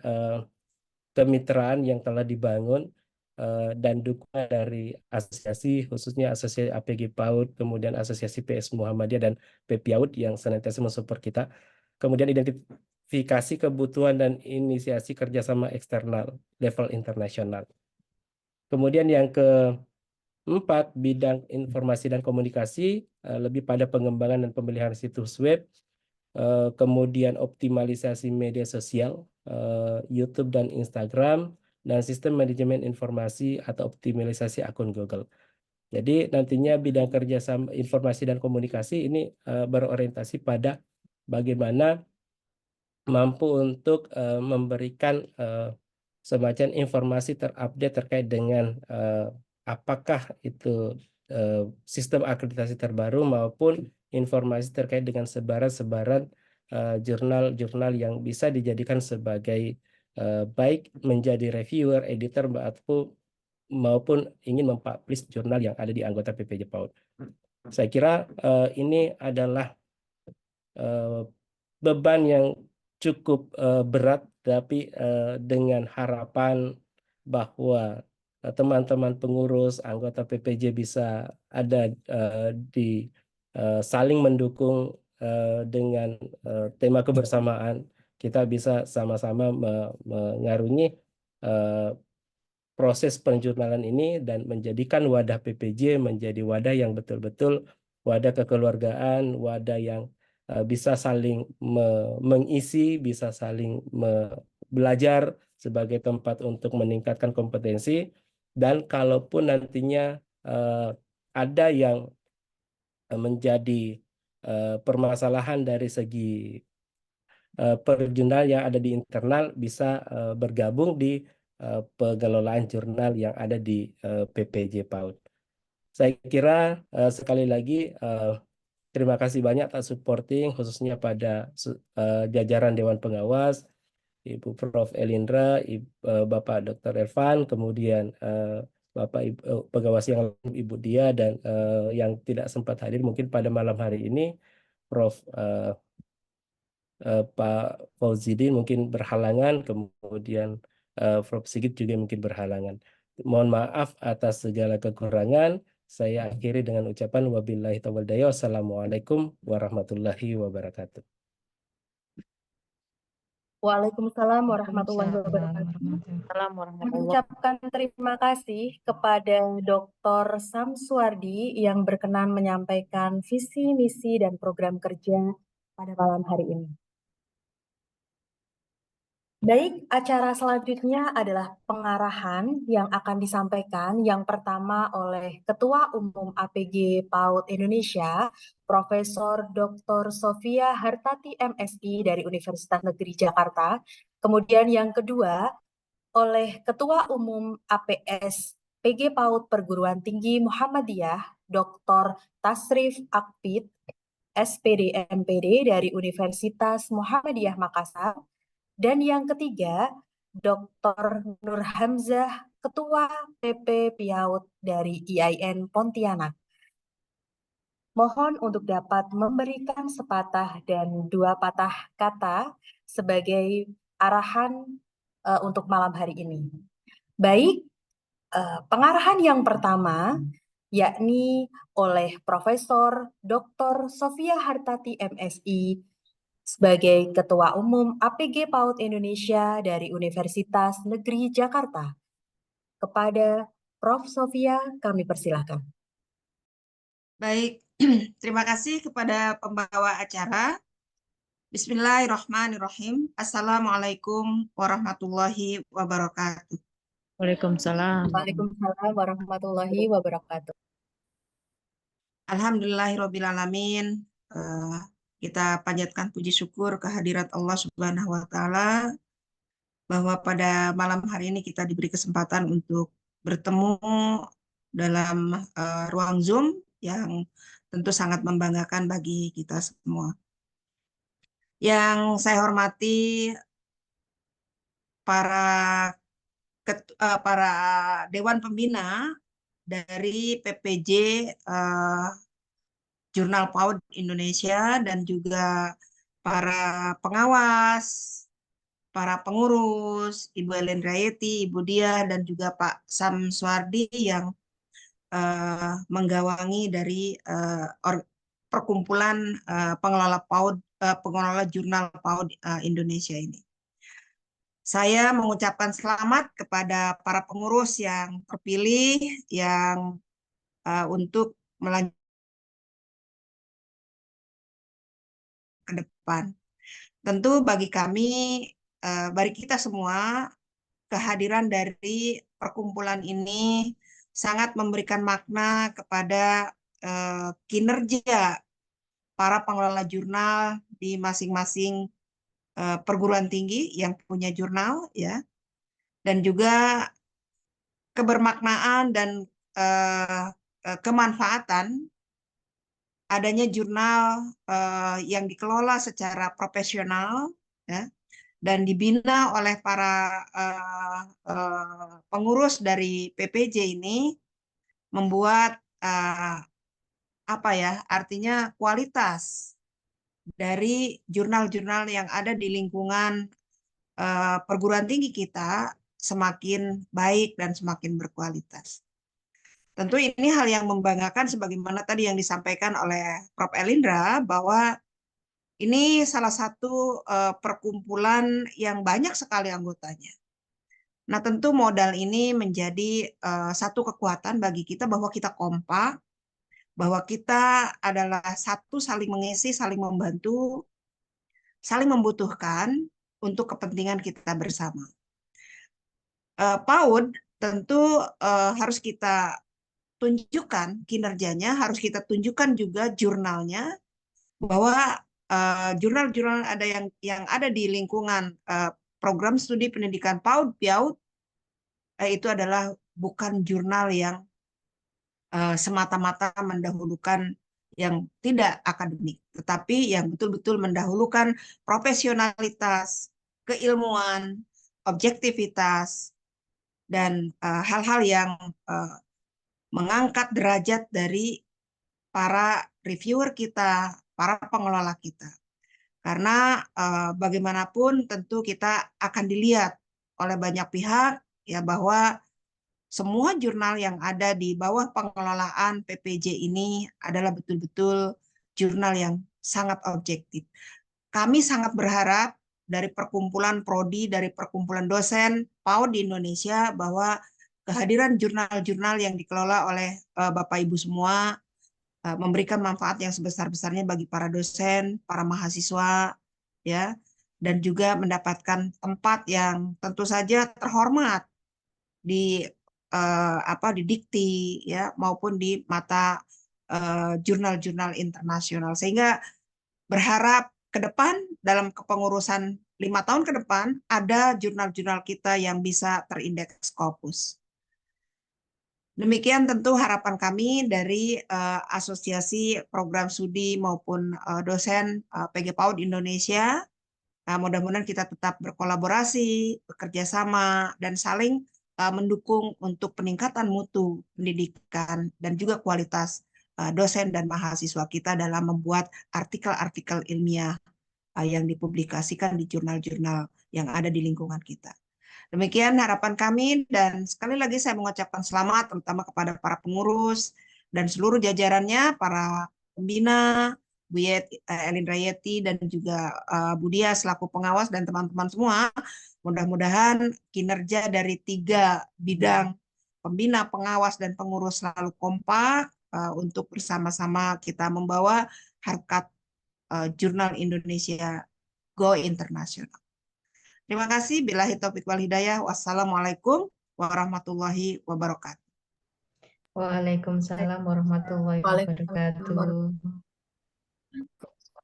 kemitraan yang telah dibangun dan dukungan dari asosiasi, khususnya asosiasi APG PAUD, kemudian asosiasi PS Muhammadiyah dan PPAUD yang senantiasa mensupport kita. Kemudian identifikasi kebutuhan dan inisiasi kerjasama eksternal level internasional. Kemudian yang keempat, bidang informasi dan komunikasi, lebih pada pengembangan dan pemeliharaan situs web, kemudian optimalisasi media sosial, YouTube dan Instagram, dan sistem manajemen informasi atau optimalisasi akun Google. Jadi nantinya bidang kerjasama informasi dan komunikasi ini berorientasi pada bagaimana mampu untuk memberikan semacam informasi terupdate terkait dengan apakah itu sistem akreditasi terbaru maupun informasi terkait dengan sebaran-sebaran jurnal-jurnal yang bisa dijadikan sebagai baik menjadi reviewer, editor, maupun ingin mempublish jurnal yang ada di anggota PPJ PAUD. Saya kira ini adalah beban yang cukup berat, tapi dengan harapan bahwa teman-teman pengurus anggota PPJ bisa ada di saling mendukung dengan tema kebersamaan, kita bisa sama-sama mengarungi proses penjurnalan ini dan menjadikan wadah PPJ menjadi wadah yang betul-betul wadah kekeluargaan, wadah yang bisa saling mengisi, bisa saling belajar sebagai tempat untuk meningkatkan kompetensi, dan kalaupun nantinya ada yang menjadi permasalahan dari segi perjurnal yang ada di internal, bisa bergabung di pengelolaan jurnal yang ada di PPJ PAUD. Saya kira sekali lagi terima kasih banyak atas supporting, khususnya pada jajaran Dewan Pengawas, Ibu Prof. Elindra, Bapak Dr. Irfan, kemudian Bapak pengawas yang lain, Ibu Dia, dan yang tidak sempat hadir mungkin pada malam hari ini, Prof. Pak Fauzidin mungkin berhalangan, kemudian Prof. Sigit juga mungkin berhalangan. Mohon maaf atas segala kekurangan. Saya akhiri dengan ucapan wabillahi taufiq wal hidayah. Wassalamualaikum warahmatullahi wabarakatuh. Waalaikumsalam warahmatullahi wabarakatuh. Mengucapkan terima kasih kepada Dr. Samsuardi yang berkenan menyampaikan visi, misi, dan program kerja pada malam hari ini. Baik, acara selanjutnya adalah pengarahan yang akan disampaikan yang pertama oleh Ketua Umum APG PAUD Indonesia, Profesor Dr. Sofia Hartati MSI dari Universitas Negeri Jakarta. Kemudian yang kedua oleh Ketua Umum APS PG PAUD Perguruan Tinggi Muhammadiyah, Dr. Tasrif Akpit, SPD MPD dari Universitas Muhammadiyah Makassar. Dan yang ketiga, Dr. Nur Hamzah, Ketua PP PIAUD dari IAIN Pontianak. Mohon untuk dapat memberikan sepatah dan dua patah kata sebagai arahan untuk malam hari ini. Baik, pengarahan yang pertama yakni oleh Profesor Dr. Sofia Hartati MSI sebagai Ketua Umum APG PAUD Indonesia dari Universitas Negeri Jakarta. Kepada Prof. Sofia, kami persilahkan. Baik, terima kasih kepada pembawa acara. Bismillahirrahmanirrahim. Assalamualaikum warahmatullahi wabarakatuh. Waalaikumsalam. Waalaikumsalam warahmatullahi wabarakatuh. Alhamdulillahirrabbilalamin. Kita panjatkan puji syukur kehadirat Allah Subhanahu wa Ta'ala bahwa pada malam hari ini kita diberi kesempatan untuk bertemu dalam ruang Zoom yang tentu sangat membanggakan bagi kita semua. Yang saya hormati para Dewan Pembina dari PPJ Jurnal PAUD Indonesia dan juga para pengawas, para pengurus, Ibu Elindra Yeti, Ibu Dia, dan juga Pak Samsuardi yang menggawangi dari perkumpulan pengelola PAUD, pengelola Jurnal PAUD Indonesia ini. Saya mengucapkan selamat kepada para pengurus yang terpilih yang untuk melanjutkan ke depan. Tentu bagi kami, bagi kita semua, kehadiran dari perkumpulan ini sangat memberikan makna kepada kinerja para pengelola jurnal di masing-masing perguruan tinggi yang punya jurnal, ya, dan juga kebermaknaan dan kemanfaatan adanya jurnal yang dikelola secara profesional, ya, dan dibina oleh para pengurus dari PPJ ini, membuat apa ya, artinya kualitas dari jurnal-jurnal yang ada di lingkungan perguruan tinggi kita semakin baik dan semakin berkualitas. Tentu ini hal yang membanggakan sebagaimana tadi yang disampaikan oleh Prof. Elindra, bahwa ini salah satu perkumpulan yang banyak sekali anggotanya. Nah, tentu modal ini menjadi satu kekuatan bagi kita bahwa kita kompak, bahwa kita adalah satu saling mengisi, saling membantu, saling membutuhkan untuk kepentingan kita bersama. PAUD tentu harus kita tunjukkan kinerjanya, harus kita tunjukkan juga jurnalnya, bahwa jurnal-jurnal ada yang ada di lingkungan program studi pendidikan PAUD PIAUD itu adalah bukan jurnal yang semata-mata mendahulukan yang tidak akademik, tetapi yang betul-betul mendahulukan profesionalitas, keilmuan, objektivitas, dan hal-hal yang mengangkat derajat dari para reviewer kita, para pengelola kita. Karena bagaimanapun tentu kita akan dilihat oleh banyak pihak ya bahwa semua jurnal yang ada di bawah pengelolaan PPJ ini adalah betul-betul jurnal yang sangat objektif. Kami sangat berharap dari perkumpulan prodi, dari perkumpulan dosen PAUD di Indonesia bahwa kehadiran jurnal-jurnal yang dikelola oleh Bapak Ibu semua memberikan manfaat yang sebesar-besarnya bagi para dosen, para mahasiswa, ya, dan juga mendapatkan tempat yang tentu saja terhormat di di dikti, ya, maupun di mata jurnal-jurnal internasional. Sehingga berharap ke depan dalam kepengurusan 5 tahun ke depan ada jurnal-jurnal kita yang bisa terindeks Scopus. Demikian tentu harapan kami dari Asosiasi Program Studi maupun dosen PG PAUD Indonesia. Mudah-mudahan kita tetap berkolaborasi, bekerja sama, dan saling mendukung untuk peningkatan mutu pendidikan dan juga kualitas dosen dan mahasiswa kita dalam membuat artikel-artikel ilmiah yang dipublikasikan di jurnal-jurnal yang ada di lingkungan kita. Demikian harapan kami, dan sekali lagi saya mengucapkan selamat terutama kepada para pengurus dan seluruh jajarannya, para pembina, Bu Elindra Yeti, dan juga Bu Dia selaku pengawas dan teman-teman semua. Mudah-mudahan kinerja dari 3 bidang pembina, pengawas, dan pengurus selalu kompak untuk bersama-sama kita membawa harkat jurnal Indonesia go internasional. Terima kasih. Billahi taufiq wal hidayah. Wassalamualaikum warahmatullahi wabarakatuh. Waalaikumsalam warahmatullahi wabarakatuh.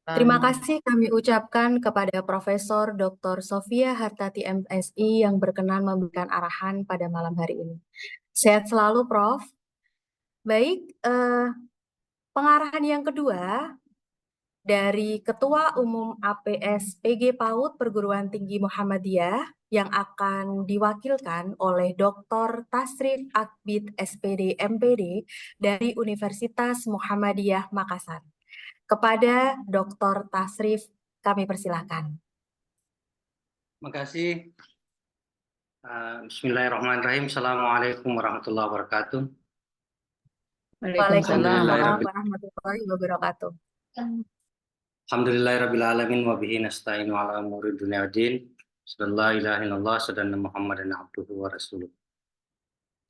Terima kasih kami ucapkan kepada Profesor Dr. Sofia Hartati MSI yang berkenan memberikan arahan pada malam hari ini. Sehat selalu, Prof. Baik, pengarahan yang kedua dari Ketua Umum APS PG PAUD Perguruan Tinggi Muhammadiyah yang akan diwakilkan oleh Dr. Tasrif Akbid SPD MPD dari Universitas Muhammadiyah Makassar. Kepada Dr. Tasrif kami persilahkan. Terima kasih. Bismillahirrahmanirrahim. Assalamualaikum warahmatullahi wabarakatuh. Waalaikumsalam warahmatullahi wabarakatuh. Alhamdulillahirrabbilalamin wa bihi nasta'inu ala umuri dunya waddin. Sallallahu ilaha illallah sadana Muhammadan abduhu wa rasuluh.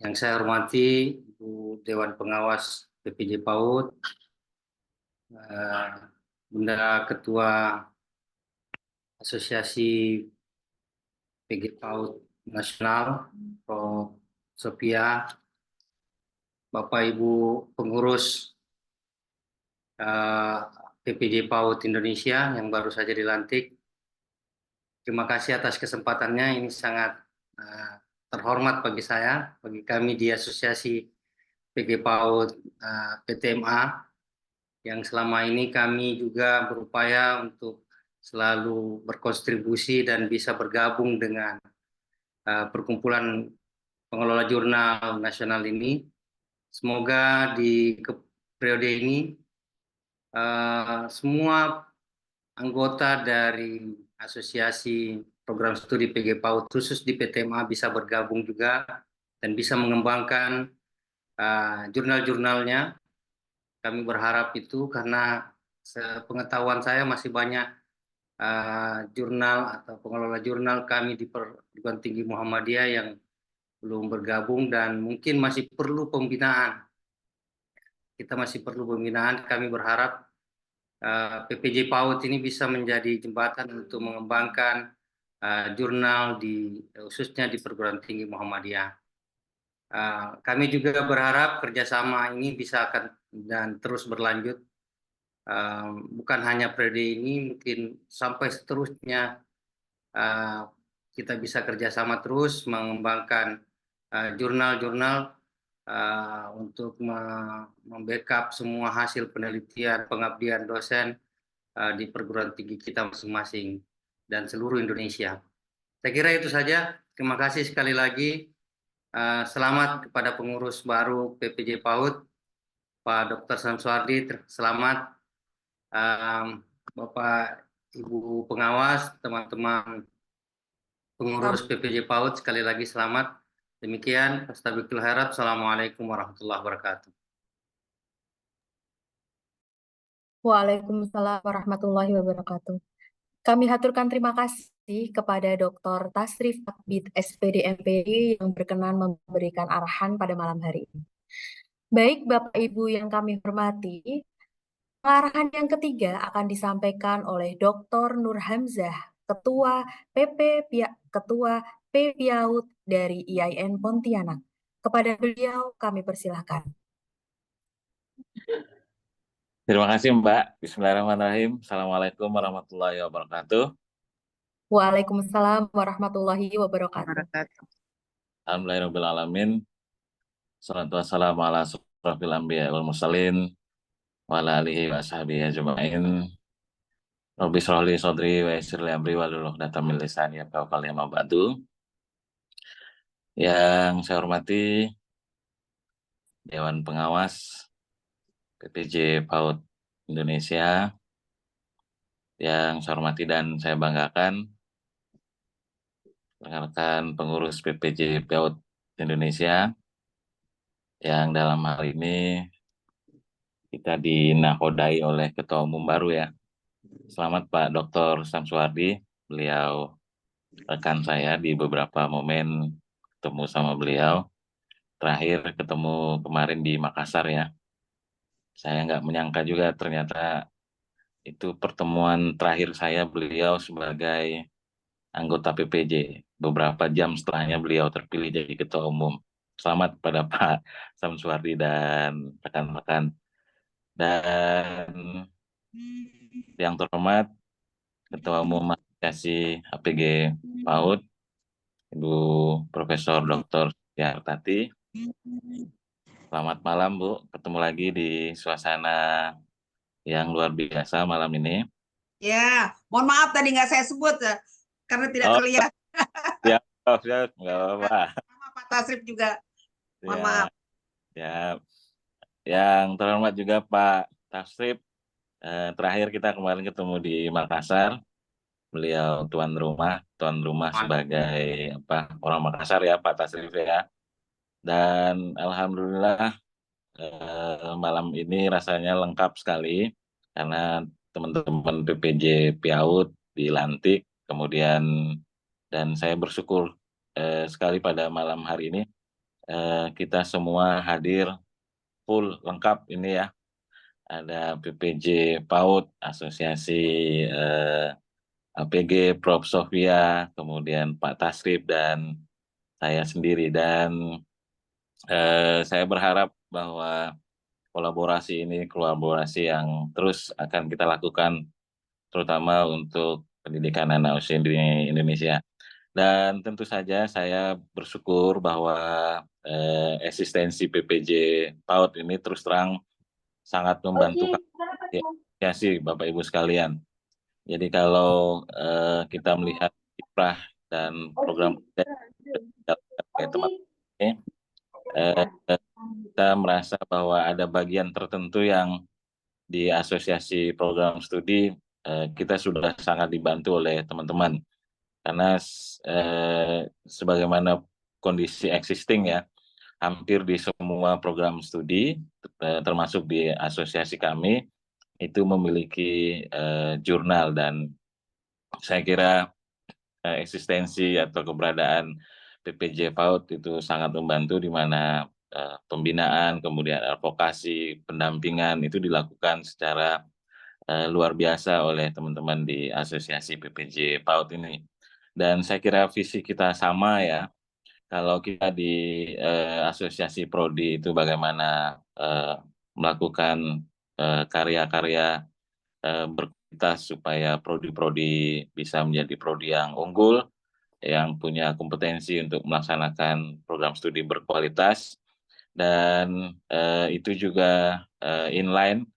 Yang saya hormati Bu Dewan Pengawas PPJ PAUD, Bunda Ketua Asosiasi PG PAUD Nasional, Prof. Sofia, Bapak Ibu pengurus PPJ PAUD Indonesia yang baru saja dilantik. Terima kasih atas kesempatannya. Ini sangat terhormat bagi saya, bagi kami di Asosiasi PG PAUD PTMA, yang selama ini kami juga berupaya untuk selalu berkontribusi dan bisa bergabung dengan perkumpulan pengelola jurnal nasional ini. Semoga di periode ini semua anggota dari Asosiasi Program Studi PG PAUD khusus di PTMA bisa bergabung juga dan bisa mengembangkan jurnal-jurnalnya. Kami berharap itu karena sepengetahuan saya masih banyak jurnal atau pengelola jurnal kami di Perguruan Tinggi Muhammadiyah yang belum bergabung dan mungkin masih perlu pembinaan. Kita masih perlu pembinaan. Kami berharap PPJ PAUD ini bisa menjadi jembatan untuk mengembangkan jurnal khususnya di Perguruan Tinggi Muhammadiyah. Kami juga berharap kerjasama ini bisa akan dan terus berlanjut. Bukan hanya periode ini, mungkin sampai seterusnya kita bisa kerjasama terus mengembangkan jurnal-jurnal untuk membackup semua hasil penelitian pengabdian dosen di perguruan tinggi kita masing-masing dan seluruh Indonesia. Saya kira itu saja. Terima kasih sekali lagi. Selamat kepada pengurus baru PPJ PAUD, Pak Dr. Samsuardi. Selamat Bapak Ibu pengawas, teman-teman pengurus PPJ PAUD, sekali lagi selamat. Demikian, astagfirullah khairat. Assalamualaikum warahmatullahi wabarakatuh. Waalaikumsalam warahmatullahi wabarakatuh. Kami haturkan terima kasih kepada Dr. Tasrif Akbid, SPD MPD, yang berkenan memberikan arahan pada malam hari ini. Baik, Bapak Ibu yang kami hormati, arahan yang ketiga akan disampaikan oleh Dr. Nur Hamzah, Ketua PPIAUD dari IAIN Pontianak. Kepada beliau kami persilahkan. Terima kasih Mbak. Bismillahirrahmanirrahim. Assalamualaikum warahmatullahi wabarakatuh. Waalaikumsalam warahmatullahi wabarakatuh. Alhamdulillahirrahmanirrahim. Salatu wassalamu ala asyrafil anbiya wal mursalin wa ala alihi wa ashabihi ajma'in. Rabbi shrah li sadri wa yassir li amri wahlul 'uqdatam min lisani yafqahu qawli, amma ba'du. Yang saya hormati Dewan Pengawas PPJ PAUD Indonesia, yang saya hormati dan saya banggakan rekan-rekan pengurus PPJ PAUD Indonesia, yang dalam hal ini kita dinakodai oleh Ketua Umum baru ya. Selamat Pak Dr. Samsuardi, beliau rekan saya di beberapa momen ketemu sama beliau. Terakhir ketemu kemarin di Makassar ya. Saya nggak menyangka juga ternyata itu pertemuan terakhir saya beliau sebagai anggota PPJ. Beberapa jam setelahnya beliau terpilih jadi Ketua Umum. Selamat pada Pak Samsuardi dan rekan-rekan. Dan yang terhormat Ketua Umum Asosiasi APG PAUD, Ibu Profesor Dr. Yartati. Selamat malam Bu, ketemu lagi di suasana yang luar biasa malam ini. Ya, mohon maaf tadi nggak saya sebut ya, karena tidak terlihat. Ya, nggak apa-apa. Sama Pak Tasrif juga, mohon maaf. Ya, yang terhormat juga Pak Tasrif. Terakhir kita kemarin ketemu di Makassar. Beliau tuan rumah sebagai orang Makassar ya Pak Tasrif ya. Dan alhamdulillah malam ini rasanya lengkap sekali karena teman-teman PPJ PAUD dilantik, kemudian dan saya bersyukur sekali pada malam hari ini kita semua hadir full lengkap ini ya. Ada PPJ PAUD, Asosiasi APG Prof. Sofia, kemudian Pak Tasrif dan saya sendiri. Dan saya berharap bahwa kolaborasi ini kolaborasi yang terus akan kita lakukan, terutama untuk pendidikan anak usia di Indonesia. Dan tentu saja saya bersyukur bahwa eksistensi PPJ PAUD ini terus terang sangat membantu kami diapresiasi Bapak Ibu sekalian. Jadi kalau kita melihat kiprah dan program teman-teman ini, kita merasa bahwa ada bagian tertentu yang di asosiasi program studi kita sudah sangat dibantu oleh teman-teman. Karena sebagaimana kondisi existing ya, hampir di semua program studi, termasuk di asosiasi kami, itu memiliki jurnal, dan saya kira eksistensi atau keberadaan PPJ PAUD itu sangat membantu, di mana pembinaan, kemudian advokasi, pendampingan itu dilakukan secara luar biasa oleh teman-teman di asosiasi PPJ PAUD ini. Dan saya kira visi kita sama ya. Kalau kita di asosiasi Prodi itu bagaimana melakukan karya-karya berkualitas supaya prodi-prodi bisa menjadi prodi yang unggul, yang punya kompetensi untuk melaksanakan program studi berkualitas, dan itu juga inline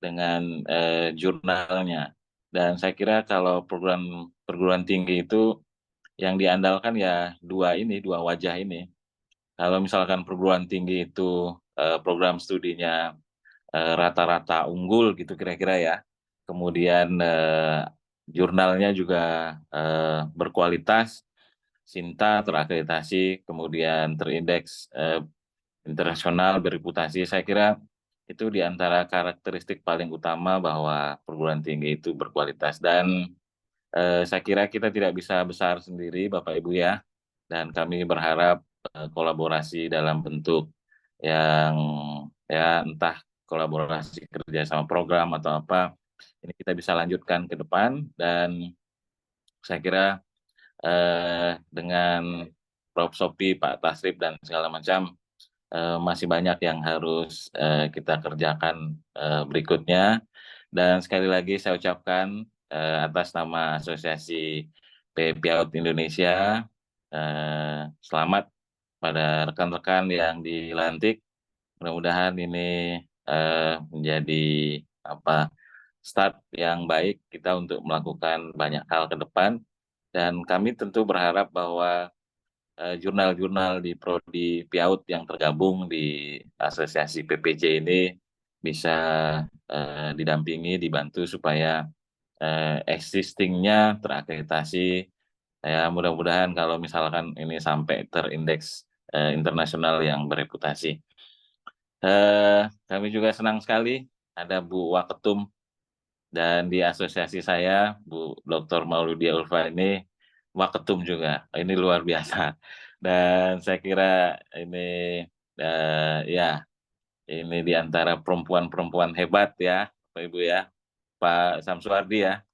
dengan jurnalnya. Dan saya kira kalau program perguruan tinggi itu yang diandalkan ya dua wajah ini. Kalau misalkan perguruan tinggi itu program studinya rata-rata unggul gitu kira-kira ya, kemudian jurnalnya juga berkualitas, Sinta terakreditasi, kemudian terindeks internasional, bereputasi, saya kira itu di antara karakteristik paling utama bahwa perguruan tinggi itu berkualitas. Dan saya kira kita tidak bisa besar sendiri Bapak Ibu ya, dan kami berharap kolaborasi dalam bentuk yang ya entah kolaborasi kerja sama program atau apa, ini kita bisa lanjutkan ke depan. Dan saya kira dengan Prof. Sophie, Pak Tasrif, dan segala macam masih banyak yang harus kita kerjakan berikutnya. Dan sekali lagi saya ucapkan atas nama Asosiasi PPAUD Indonesia, selamat pada rekan-rekan yang dilantik. Mudah-mudahan ini menjadi start yang baik kita untuk melakukan banyak hal ke depan. Dan kami tentu berharap bahwa jurnal-jurnal di Prodi PIAUD yang tergabung di asosiasi PPJ ini bisa didampingi, dibantu supaya existingnya terakreditasi. Ya, mudah-mudahan kalau misalkan ini sampai terindeks internasional yang bereputasi. Kami juga senang sekali ada Bu Waketum, dan di asosiasi saya Bu Dr. Mauludia Ulfa ini Waketum juga. Ini luar biasa. Dan saya kira ini ya ini di antara perempuan-perempuan hebat ya Pak Ibu ya, Pak Samsuardi ya.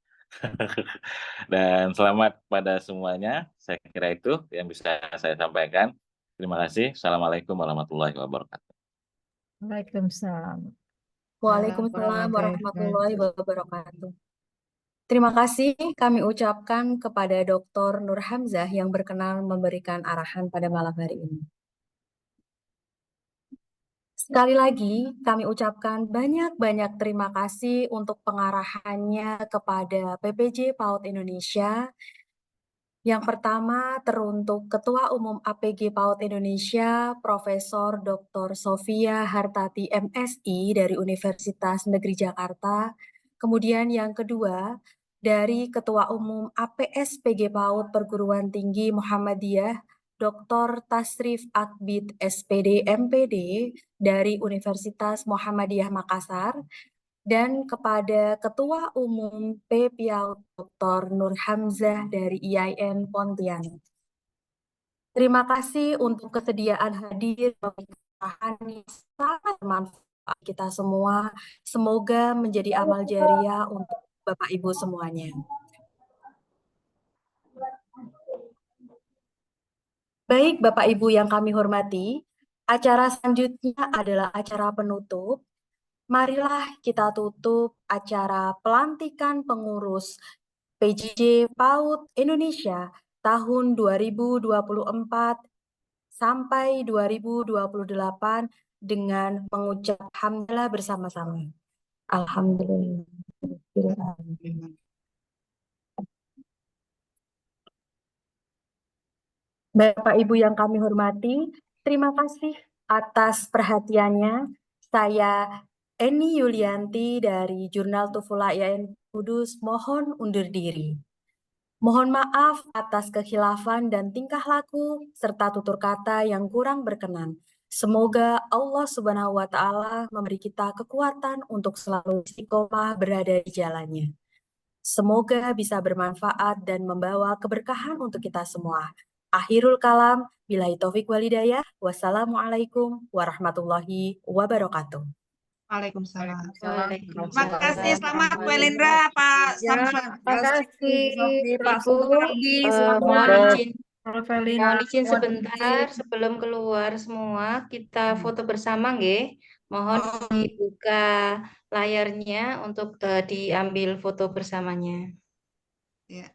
Dan selamat pada semuanya. Saya kira itu yang bisa saya sampaikan. Terima kasih. Assalamualaikum warahmatullahi wabarakatuh. Waalaikumsalam. Waalaikumsalam warahmatullahi wabarakatuh. Terima kasih kami ucapkan kepada Dr. Nur Hamzah yang berkenan memberikan arahan pada malam hari ini. Sekali lagi kami ucapkan banyak-banyak terima kasih untuk pengarahannya kepada PPJ PAUD Indonesia. Yang pertama teruntuk Ketua Umum APG PAUD Indonesia, Profesor Dr. Sofia Hartati MSI dari Universitas Negeri Jakarta. Kemudian yang kedua, dari Ketua Umum APSPG PAUD Perguruan Tinggi Muhammadiyah, Dr. Tasrif Akbid SPD MPD dari Universitas Muhammadiyah Makassar. Dan kepada Ketua Umum PPAUD Dr. Nur Hamzah dari IAIN Pontianak. Terima kasih untuk kesediaan hadir pernikahan yang sangat bermanfaat kita semua. Semoga menjadi amal jariah untuk Bapak Ibu semuanya. Baik Bapak Ibu yang kami hormati, acara selanjutnya adalah acara penutup. Marilah kita tutup acara pelantikan pengurus PJJ PAUD Indonesia tahun 2024 sampai 2028 dengan mengucap hamdalah bersama-sama. Alhamdulillah. Bapak Ibu yang kami hormati, terima kasih atas perhatiannya. Saya Eni Yulianti dari Jurnal Tufula IAIN Kudus mohon undur diri. Mohon maaf atas kekhilafan dan tingkah laku serta tutur kata yang kurang berkenan. Semoga Allah Subhanahu wa Ta'ala memberi kita kekuatan untuk selalu istiqomah berada di jalannya. Semoga bisa bermanfaat dan membawa keberkahan untuk kita semua. Akhirul kalam, billahi taufik walhidayah. Wassalamualaikum warahmatullahi wabarakatuh. Waalaikumsalam. Waalaikumsalam. Terima kasih, selamat Bu Elindra, Pak Ya, Samsul. terima kasih Pak Ibu, Supardi, mohon selamat. izin Prof. Elina, mohon izin mohon sebentar izin. sebelum keluar semua kita foto bersama nggih. Mohon dibuka layarnya untuk diambil foto bersamanya. Ya.